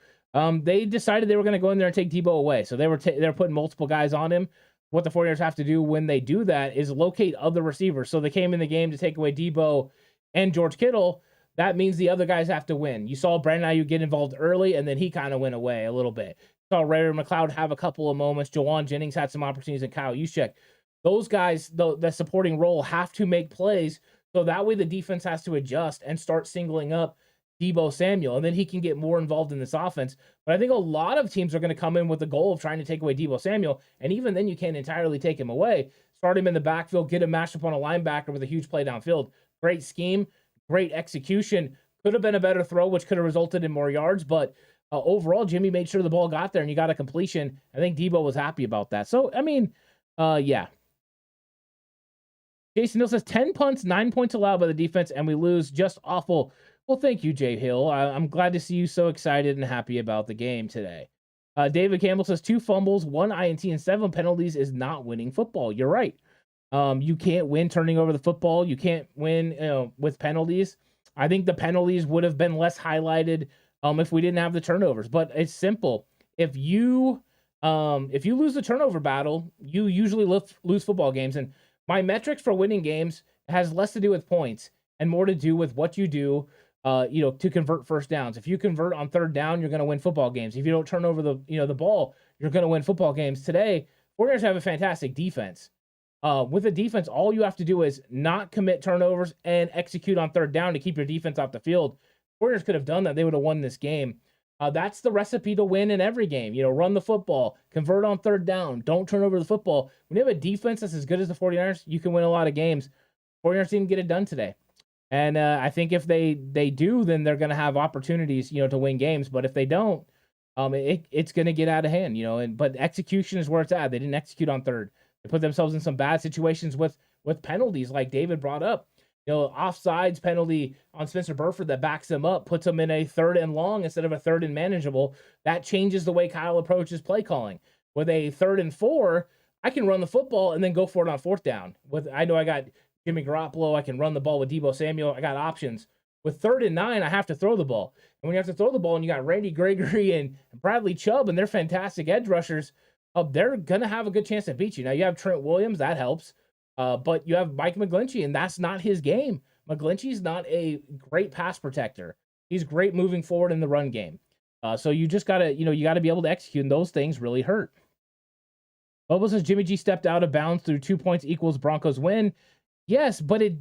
[SPEAKER 2] They decided they were going to go in there and take Debo away. So they were putting multiple guys on him. What the 49ers have to do when they do that is locate other receivers. So they came in the game to take away Debo and George Kittle. That means the other guys have to win. You saw Brandon Ayuk get involved early, and then he kind of went away a little bit. You saw Ray McLeod have a couple of moments. Jawan Jennings had some opportunities, and Kyle Juszczyk. Those guys, the supporting role, have to make plays. So that way the defense has to adjust and start singling up Debo Samuel, and then he can get more involved in this offense. But I think a lot of teams are going to come in with the goal of trying to take away Debo Samuel, and even then you can't entirely take him away. Start him in the backfield, get him matched up on a linebacker with a huge play downfield. Great scheme, great execution. Could have been a better throw, which could have resulted in more yards, but overall, Jimmy made sure the ball got there, and you got a completion. I think Debo was happy about that. So, I mean, yeah. Jason Hill says 10 punts, 9 points allowed by the defense, and we lose. Just awful. Well, thank you, Jay Hill. I'm glad to see you so excited and happy about the game today. David Campbell says 2 fumbles, 1 INT, and 7 penalties is not winning football. You're right. You can't win turning over the football. You can't win with penalties. I think the penalties would have been less highlighted if we didn't have the turnovers. But it's simple. If you lose the turnover battle, you usually lose football games. And my metrics for winning games has less to do with points and more to do with what you do. To convert first downs. If you convert on third down, you're going to win football games. If you don't turn over the ball, you're going to win football games. Today, 49ers have a fantastic defense. With a defense, all you have to do is not commit turnovers and execute on third down to keep your defense off the field. 49ers could have done that. They would have won this game. That's the recipe to win in every game. Run the football, convert on third down, don't turn over the football. When you have a defense that's as good as the 49ers, you can win a lot of games. 49ers didn't get it done today. And I think if they do, then they're going to have opportunities, to win games. But if they don't, it's going to get out of hand, but execution is where it's at. They didn't execute on third. They put themselves in some bad situations with penalties, like David brought up. Offsides penalty on Spencer Burford that backs him up, puts him in a 3rd and long instead of a 3rd and manageable. That changes the way Kyle approaches play calling. With a 3rd and 4, I can run the football and then go for it on 4th down. I know I got Jimmy Garoppolo, I can run the ball with Debo Samuel. I got options. With 3rd and 9, I have to throw the ball. And when you have to throw the ball and you got Randy Gregory and Bradley Chubb and they're fantastic edge rushers, they're going to have a good chance to beat you. Now, you have Trent Williams. That helps. But you have Mike McGlinchey, and that's not his game. McGlinchey's not a great pass protector. He's great moving forward in the run game. So you just got to, you got to be able to execute, and those things really hurt. Bobo says Jimmy G stepped out of bounds through 2 points equals Broncos win. Yes, but it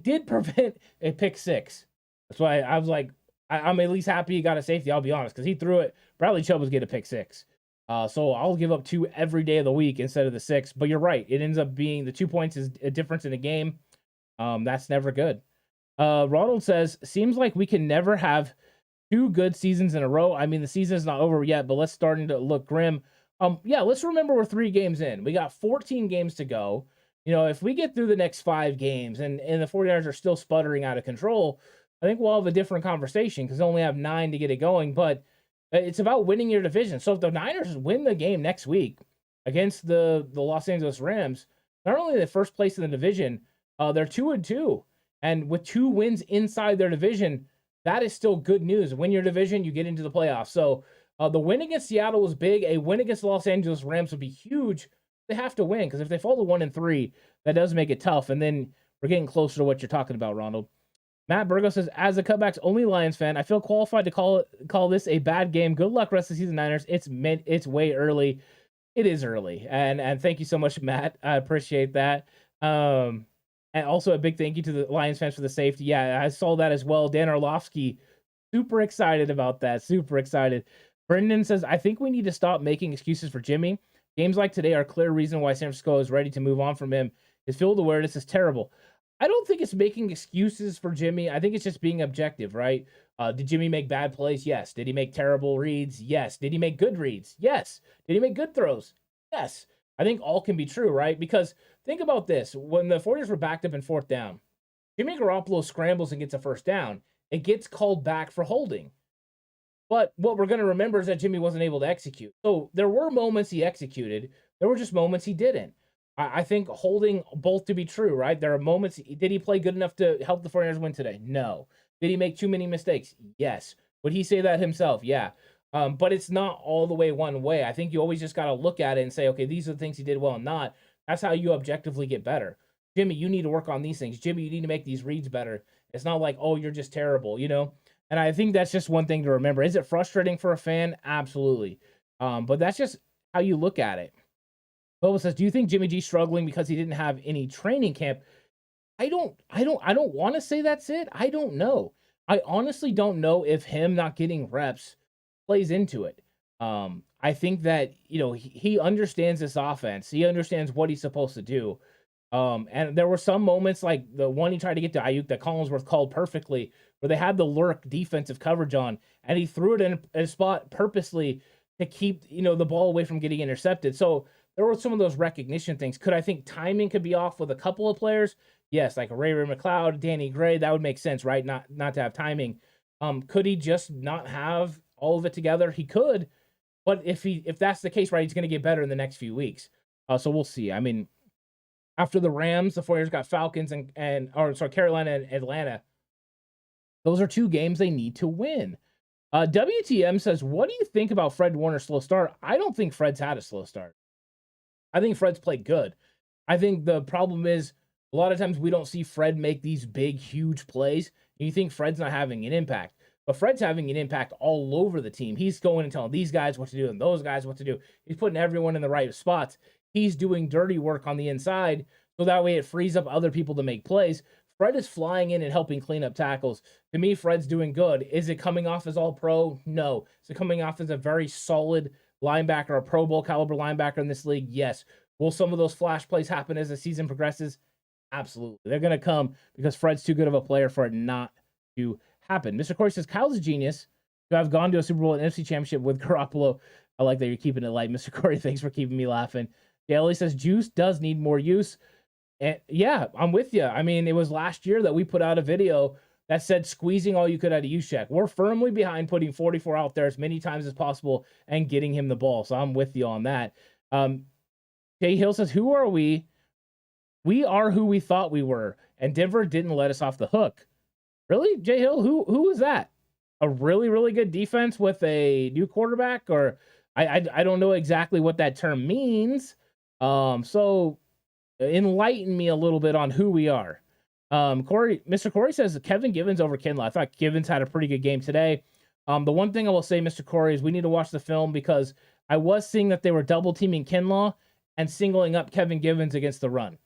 [SPEAKER 2] did prevent a pick 6. That's why I was like, I'm at least happy he got a safety, I'll be honest, because he threw it. Bradley Chubb was getting a pick 6. So I'll give up 2 every day of the week instead of the 6. But you're right. It ends up being the 2 points is a difference in a game. That's never good. Ronald says, seems like we can never have 2 good seasons in a row. I mean, the season's not over yet, but let's starting to look grim. Yeah, let's remember we're 3 games in. We got 14 games to go. If we get through the next 5 games and the 49ers are still sputtering out of control, I think we'll have a different conversation because they only have 9 to get it going. But it's about winning your division. So if the Niners win the game next week against the Los Angeles Rams, not only are they first place in the division, they're 2-2. And with 2 wins inside their division, that is still good news. Win your division, you get into the playoffs. So the win against Seattle was big. A win against the Los Angeles Rams would be huge. They have to win because if they fall to 1-3, that does make it tough. And then we're getting closer to what you're talking about, Ronald. Matt Burgo says, as a Cutback's only Lions fan, I feel qualified to call this a bad game. Good luck rest of the season, Niners. It's way early. It is early. And thank you so much, Matt. I appreciate that. And also a big thank you to the Lions fans for the safety. Yeah, I saw that as well. Dan Orlovsky, super excited about that. Super excited. Brendan says, I think we need to stop making excuses for Jimmy. Games like today are a clear reason why San Francisco is ready to move on from him. His field awareness is terrible. I don't think it's making excuses for Jimmy. I think it's just being objective, right? Did Jimmy make bad plays? Yes. Did he make terrible reads? Yes. Did he make good reads? Yes. Did he make good throws? Yes. I think all can be true, right? Because think about this. When the 49ers were backed up in 4th down, Jimmy Garoppolo scrambles and gets a 1st down. It gets called back for holding. But what we're going to remember is that Jimmy wasn't able to execute. So there were moments he executed. There were just moments he didn't. I think holding both to be true, right? There are moments. Did he play good enough to help the 49ers win today? No. Did he make too many mistakes? Yes. Would he say that himself? Yeah. But it's not all the way one way. I think you always just got to look at it and say, okay, these are the things he did well and not. That's how you objectively get better. Jimmy, you need to work on these things. Jimmy, you need to make these reads better. It's not like, oh, you're just terrible, And I think that's just one thing to remember. Is it frustrating for a fan? Absolutely. But that's just how you look at it. Boba says, do you think Jimmy G's struggling because he didn't have any training camp? I don't want to say that's it. I don't know. I honestly don't know if him not getting reps plays into it. I think that, he understands this offense. He understands what he's supposed to do. And there were some moments like the one he tried to get to Ayuk that Collinsworth called perfectly, where they had the lurk defensive coverage on, and he threw it in a spot purposely to keep, the ball away from getting intercepted. So there were some of those recognition things. Could I think timing could be off with a couple of players? Yes, like Ray McLeod, Danny Gray, that would make sense, right? Not to have timing. Could he just not have all of it together? He could, but if that's the case, right, he's going to get better in the next few weeks. So we'll see. I mean, after the Rams, the 49ers got Falcons Carolina and Atlanta. Those are 2 games they need to win. WTM says, what do you think about Fred Warner's slow start? I don't think Fred's had a slow start. I think Fred's played good. I think the problem is a lot of times we don't see Fred make these big, huge plays. And you think Fred's not having an impact. But Fred's having an impact all over the team. He's going and telling these guys what to do and those guys what to do. He's putting everyone in the right spots. He's doing dirty work on the inside, so that way it frees up other people to make plays. Fred is flying in and helping clean up tackles. To me, Fred's doing good. Is it coming off as all pro? No. Is it coming off as a very solid linebacker, a Pro Bowl caliber linebacker in this league? Yes. Will some of those flash plays happen as the season progresses? Absolutely. They're going to come because Fred's too good of a player for it not to happen. Mr. Corey says, Kyle's a genius to have gone to a Super Bowl and NFC Championship with Garoppolo. I like that you're keeping it light, Mr. Corey. Thanks for keeping me laughing. Daly says, Juice does need more use. And yeah, I'm with you. I mean, it was last year that we put out a video that said squeezing all you could out of Juszczyk. We're firmly behind putting 44 out there as many times as possible and getting him the ball. So I'm with you on that. Jay Hill says, who are we? We are who we thought we were, and Denver didn't let us off the hook. Really, Jay Hill? Who is that? A really, really good defense with a new quarterback? Or I don't know exactly what that term means. So enlighten me a little bit on who we are. Mr. Corey says Kevin Givens over Kinlaw. I thought Givens had a pretty good game today. The one thing I will say, Mr. Corey, is we need to watch the film because I was seeing that they were double teaming Kinlaw and singling up Kevin Givens against the run.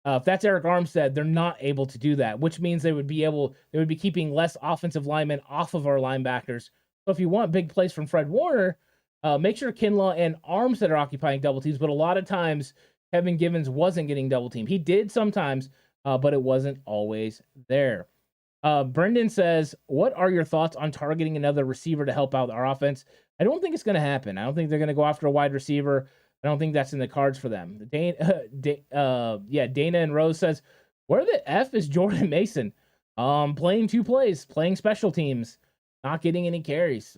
[SPEAKER 2] If that's Eric Armstead, they're not able to do that, which means they would be keeping less offensive linemen off of our linebackers. So if you want big plays from Fred Warner, Make sure Kinlaw and Armstead are occupying double teams, but a lot of times Kevin Givens wasn't getting double teamed. He did sometimes, but it wasn't always there. Brendan says, what are your thoughts on targeting another receiver to help out our offense? I don't think it's going to happen. I don't think they're going to go after a wide receiver. I don't think that's in the cards for them. Dana and Rose says, where the F is Jordan Mason? Playing 2 plays, playing special teams, not getting any carries.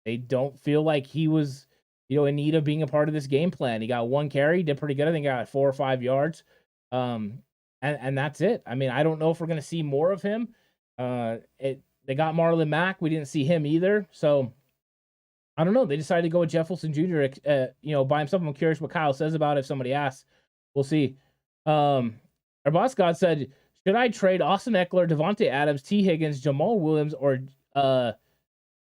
[SPEAKER 2] They don't feel like he was, in need of being a part of this game plan. He got 1 carry, did pretty good. I think he got 4 or 5 yards. And that's it. I mean, I don't know if we're going to see more of him. They got Marlon Mack. We didn't see him either. So I don't know. They decided to go with Jeff Wilson Jr. By himself. I'm curious what Kyle says about it. If somebody asks, we'll see. Our boss God said, should I trade Austin Eckler, Devontae Adams, T. Higgins, Jamal Williams, or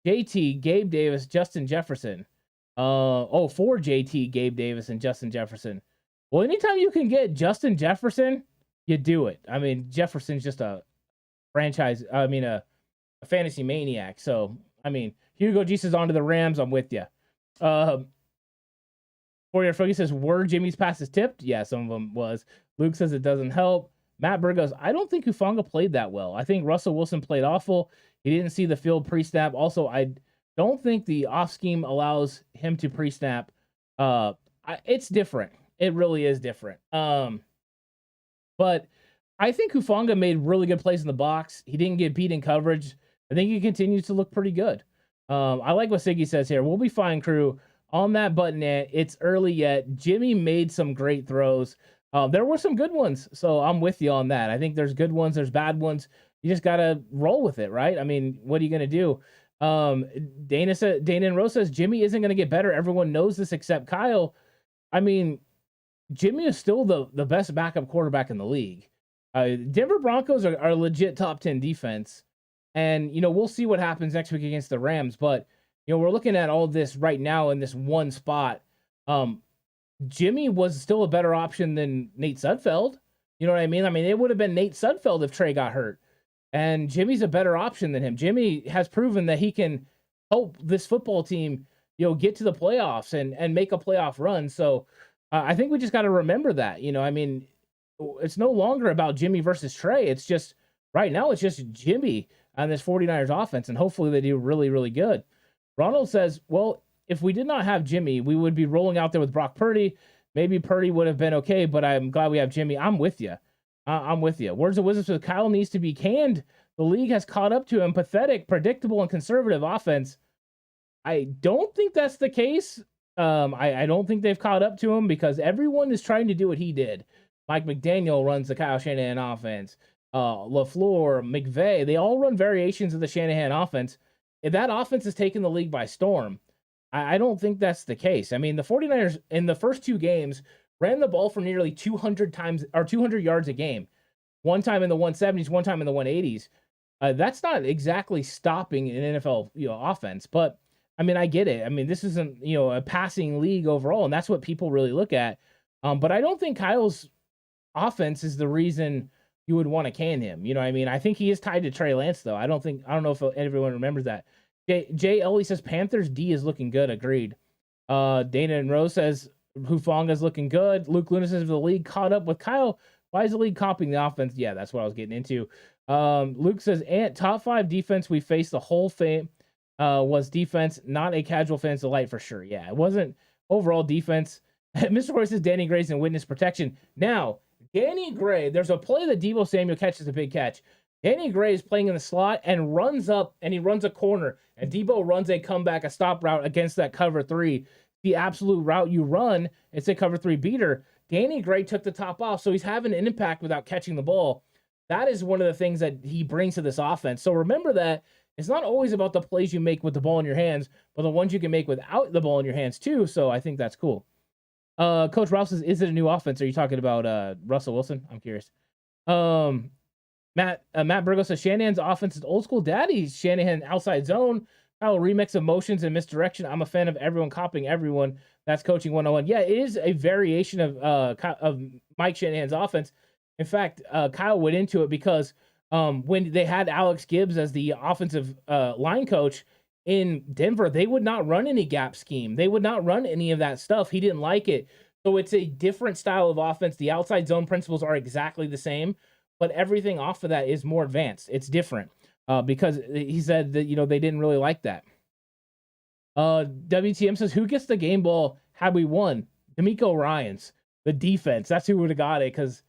[SPEAKER 2] JT, Gabe Davis, Justin Jefferson? For JT, Gabe Davis, and Justin Jefferson. Well, anytime you can get Justin Jefferson, you do it. I mean, Jefferson's just a fantasy maniac. So, I mean, Hugo G says on to the Rams. I'm with you. Four-year Froggy says, were Jimmy's passes tipped? Yeah, some of them was. Luke says it doesn't help. Matt Burgos, I don't think Hufanga played that well. I think Russell Wilson played awful. He didn't see the field pre-snap. Also, I don't think the off scheme allows him to pre-snap. It's different. It really is different. But I think Hufanga made really good plays in the box. He didn't get beat in coverage. I think he continues to look pretty good. I like what Siggy says here. We'll be fine, crew. On that button, it's early yet. Jimmy made some great throws. There were some good ones, so I'm with you on that. I think there's good ones, there's bad ones. You just gotta roll with it, right? I mean, what are you gonna do? Dana and Rose says Jimmy isn't gonna get better. Everyone knows this except Kyle. I mean, Jimmy is still the best backup quarterback in the league. Denver Broncos are legit top 10 defense, and we'll see what happens next week against the Rams. But we're looking at all this right now in this one spot. Jimmy was still a better option than Nate Sudfeld. You know what I mean? I mean, it would have been Nate Sudfeld if Trey got hurt. And Jimmy's a better option than him. Jimmy has proven that he can help this football team, get to the playoffs and make a playoff run. So I think we just got to remember that. I mean, it's no longer about Jimmy versus Trey. It's just right now it's just Jimmy on this 49ers offense, and hopefully they do really, really good. Ronald says, well, if we did not have Jimmy, we would be rolling out there with Brock Purdy. Maybe Purdy would have been okay, but I'm glad we have Jimmy. I'm with you. I'm with you. Words of wisdom says Kyle needs to be canned. The league has caught up to him. Pathetic, predictable, and conservative offense. I don't think that's the case. I don't think they've caught up to him because everyone is trying to do what he did. Mike McDaniel runs the Kyle Shanahan offense. LaFleur, McVay, they all run variations of the Shanahan offense. If that offense is taking the league by storm, I don't think that's the case. I mean, the 49ers in the first 2 games ran the ball for nearly 200 yards a game. One time in the 170s, one time in the 180s. That's not exactly stopping an NFL offense, but I mean, I get it. I mean, this isn't a passing league overall, and that's what people really look at. But I don't think Kyle's offense is the reason you would want to can him. I mean, I think he is tied to Trey Lance, though. I don't know if everyone remembers that. Jay Ellie says Panthers D is looking good. Agreed. Dana and Rose says Hufanga's looking good. Luke Luna says the league caught up with Kyle. Why is the league copying the offense? Yeah, that's what I was getting into. Luke says top 5 defense we faced the whole thing was defense, not a casual fans delight for sure. Yeah, it wasn't overall defense. Mr. Roy says Danny Gray's in witness protection. Now, Danny Gray, there's a play that Deebo Samuel catches a big catch. Danny Gray is playing in the slot and runs up, and he runs a corner, and Deebo runs a comeback, a stop route against that cover 3. The absolute route you run, it's a cover 3 beater. Danny Gray took the top off, so he's having an impact without catching the ball. That is one of the things that he brings to this offense. So remember that it's not always about the plays you make with the ball in your hands, but the ones you can make without the ball in your hands too. So I think that's cool. Coach Ralph says, is it a new offense? Are you talking about Russell Wilson? I'm curious. Matt Burgos says Shanahan's offense is old school daddy. Shanahan outside zone. Kyle remix of motions and misdirection. I'm a fan of everyone copying everyone. That's coaching 101. Yeah, it is a variation of Mike Shanahan's offense. In fact, Kyle went into it because when they had Alex Gibbs as the offensive line coach, in Denver, they would not run any gap scheme. They would not run any of that stuff. He didn't like it. So it's a different style of offense. The outside zone principles are exactly the same, but everything off of that is more advanced. It's different because he said that, they didn't really like that. WTM says, who gets the game ball had we won? D'Amico Ryans, the defense. That's who would have got it because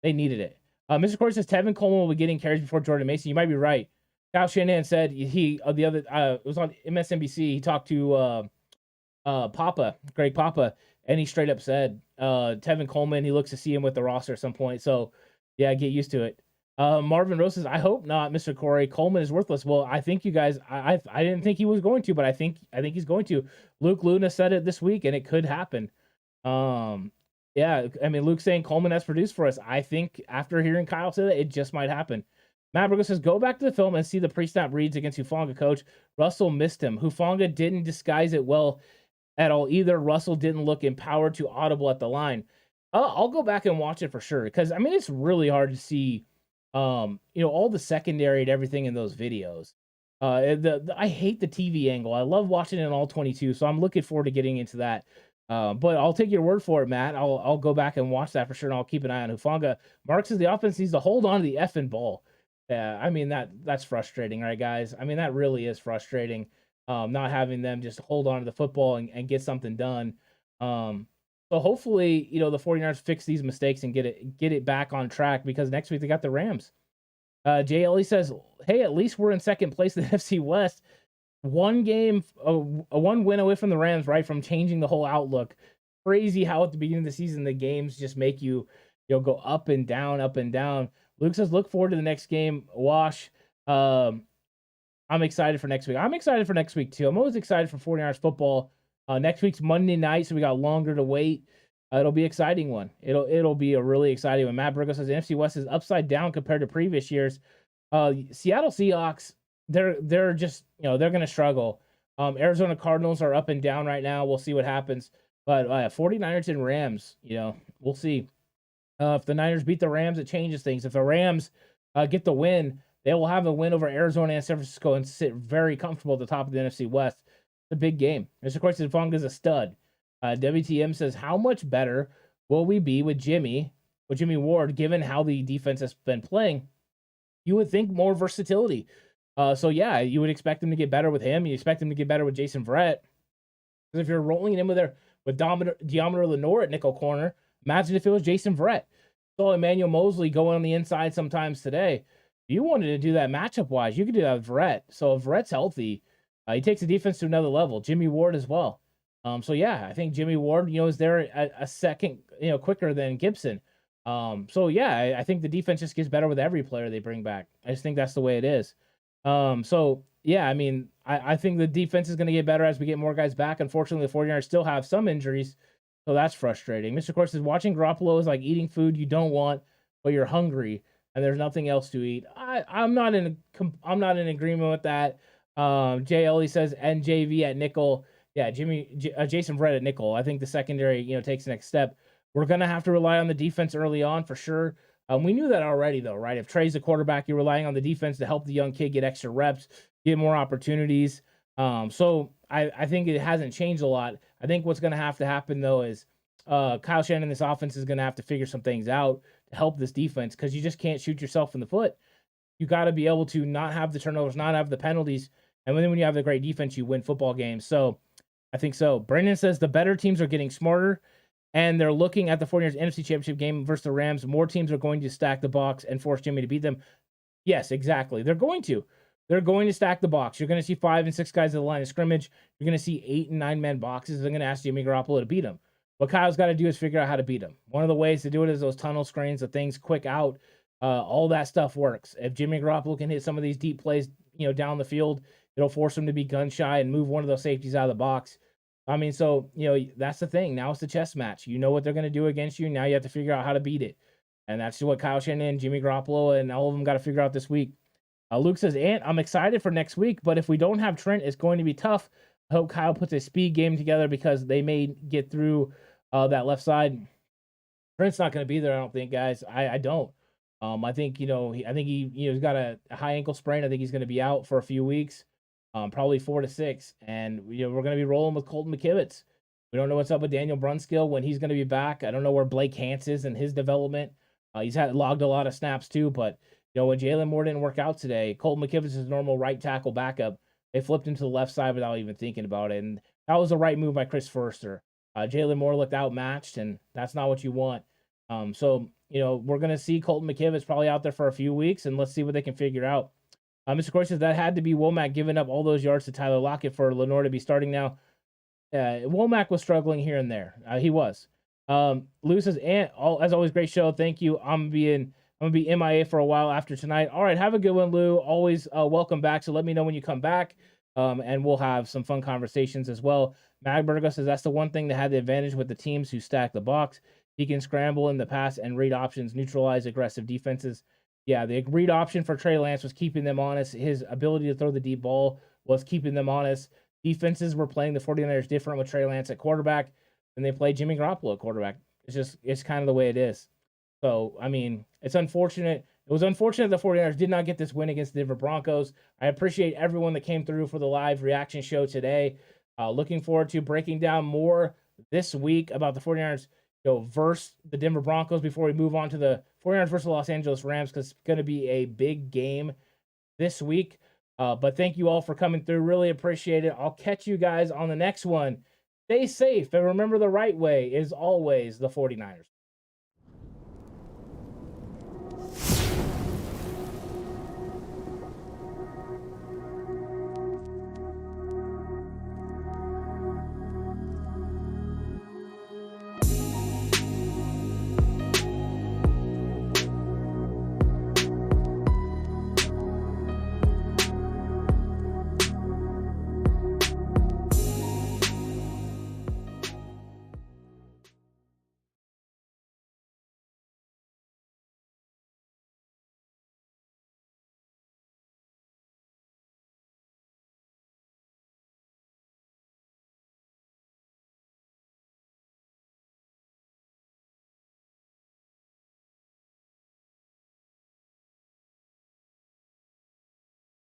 [SPEAKER 2] they needed it. Mr. Corey says, Tevin Coleman will be getting carries before Jordan Mason. You might be right. Kyle Shanahan said it was on MSNBC. He talked to Greg Papa, and he straight up said Tevin Coleman, he looks to see him with the roster at some point. So yeah, get used to it. Marvin Rose says, I hope not, Mr. Corey. Coleman is worthless. Well, I think you guys, I didn't think he was going to, but I think he's going to. Luke Luna said it this week, and it could happen. Yeah, I mean, Luke's saying Coleman has produced for us. I think after hearing Kyle say that, it just might happen. Matt Burgos says, go back to the film and see the pre-snap reads against Hufanga, coach. Russell missed him. Hufanga didn't disguise it well at all either. Russell didn't look empowered to audible at the line. I'll go back and watch it for sure because, I mean, it's really hard to see, all the secondary and everything in those videos. I hate the TV angle. I love watching it in all 22, so I'm looking forward to getting into that. But I'll take your word for it, Matt. I'll go back and watch that for sure, and I'll keep an eye on Hufanga. Mark says the offense needs to hold on to the effing ball. Yeah, I mean, that's frustrating, right, guys? I mean, that really is frustrating, not having them just hold on to the football and get something done. So hopefully, the 49ers fix these mistakes and get it back on track because next week they got the Rams. Jay Ellie says, hey, at least we're in second place in the NFC West. One win away from the Rams, right, from changing the whole outlook. Crazy how at the beginning of the season the games just make you go up and down, up and down. Luke says, look forward to the next game. Wash. I'm excited for next week. I'm excited for next week, too. I'm always excited for 49ers football. Next week's Monday night, so we got longer to wait. It'll be an exciting one. It'll be a really exciting one. Matt Burgos says, the NFC West is upside down compared to previous years. Seattle Seahawks, they're just, they're going to struggle. Arizona Cardinals are up and down right now. We'll see what happens. But 49ers and Rams, we'll see. If the Niners beat the Rams, it changes things. If the Rams get the win, they will have a win over Arizona and San Francisco and sit very comfortable at the top of the NFC West. It's a big game. Mr. Corey says, Hufanga is a stud. WTM says, how much better will we be with Jimmy Ward, given how the defense has been playing? You would think more versatility. So yeah, you would expect him to get better with him. You expect him to get better with Jason Verrett. Because if you're rolling him with Deommodore Lenoir at nickel corner, imagine if it was Jason Verrett. So Emmanuel Mosley going on the inside sometimes today. If you wanted to do that matchup-wise, you could do that with Verrett. So if Verrett's healthy, he takes the defense to another level. Jimmy Ward as well. So yeah, I think Jimmy Ward, is there a second, quicker than Gibson. So yeah, I think the defense just gets better with every player they bring back. I just think that's the way it is. So yeah, I mean, I think the defense is going to get better as we get more guys back. Unfortunately, the 49ers still have some injuries, so that's frustrating. Mr. Course says, watching Garoppolo is like eating food you don't want, but you're hungry and there's nothing else to eat. I'm not in agreement with that. JLE says NJV at nickel. Yeah, Jason Verrett at nickel. I think the secondary, takes the next step. We're going to have to rely on the defense early on for sure. We knew that already, though, right? If Trey's the quarterback, you're relying on the defense to help the young kid get extra reps, get more opportunities. So I think it hasn't changed a lot. I think what's going to have to happen, though, is Kyle Shanahan and this offense is going to have to figure some things out to help this defense because you just can't shoot yourself in the foot. You got to be able to not have the turnovers, not have the penalties, and then when you have the great defense, you win football games. So I think so. Brendan says the better teams are getting smarter, and they're looking at the 49ers NFC Championship game versus the Rams. More teams are going to stack the box and force Jimmy to beat them. Yes, exactly. They're going to. They're going to stack the box. You're going to see 5 and 6 guys at the line of scrimmage. You're going to see 8 and 9 man boxes. They're going to ask Jimmy Garoppolo to beat them. What Kyle's got to do is figure out how to beat them. One of the ways to do it is those tunnel screens, the things quick out. All that stuff works. If Jimmy Garoppolo can hit some of these deep plays, down the field, it'll force him to be gun shy and move one of those safeties out of the box. I mean, so, that's the thing. Now it's the chess match. You know what they're going to do against you. Now you have to figure out how to beat it. And that's what Kyle Shanahan, Jimmy Garoppolo, and all of them got to figure out this week. Luke says, Ant, I'm excited for next week, but if we don't have Trent, it's going to be tough. I hope Kyle puts a speed game together because they may get through that left side. Trent's not going to be there, I don't think, guys. I don't. I think, he's got a high ankle sprain. I think he's going to be out for a few weeks. probably 4-6. And we're going to be rolling with Colton McKivitz. We don't know what's up with Daniel Brunskill when he's going to be back. I don't know where Blake Hance is in his development. He's logged a lot of snaps too, but when Jalen Moore didn't work out today, Colton McKivitz is normal right tackle backup. They flipped him to the left side without even thinking about it, and that was the right move by Chris Forster. Jalen Moore looked outmatched, and that's not what you want. So we're going to see Colton McKivitz probably out there for a few weeks, and let's see what they can figure out. Mr. Corey says that had to be Womack giving up all those yards to Tyler Lockett for Lenore to be starting now. Womack was struggling here and there. He was. Lou says, as always, great show. Thank you. I'm gonna be MIA for a while after tonight. All right, have a good one, Lou. Always welcome back. So let me know when you come back, and we'll have some fun conversations as well. Magberger says that's the one thing that had the advantage with the teams who stack the box. He can scramble in the pass and read options, neutralize aggressive defenses. Yeah, the read option for Trey Lance was keeping them honest. His ability to throw the deep ball was keeping them honest. Defenses were playing the 49ers different with Trey Lance at quarterback than they played Jimmy Garoppolo at quarterback. It's kind of the way it is. So, I mean, it's unfortunate. It was unfortunate the 49ers did not get this win against the Denver Broncos. I appreciate everyone that came through for the live reaction show today. Looking forward to breaking down more this week about the 49ers versus the Denver Broncos before we move on to the 49ers versus the Los Angeles Rams, because it's going to be a big game this week. But thank you all for coming through. Really appreciate it. I'll catch you guys on the next one. Stay safe, and remember the right way is always the 49ers.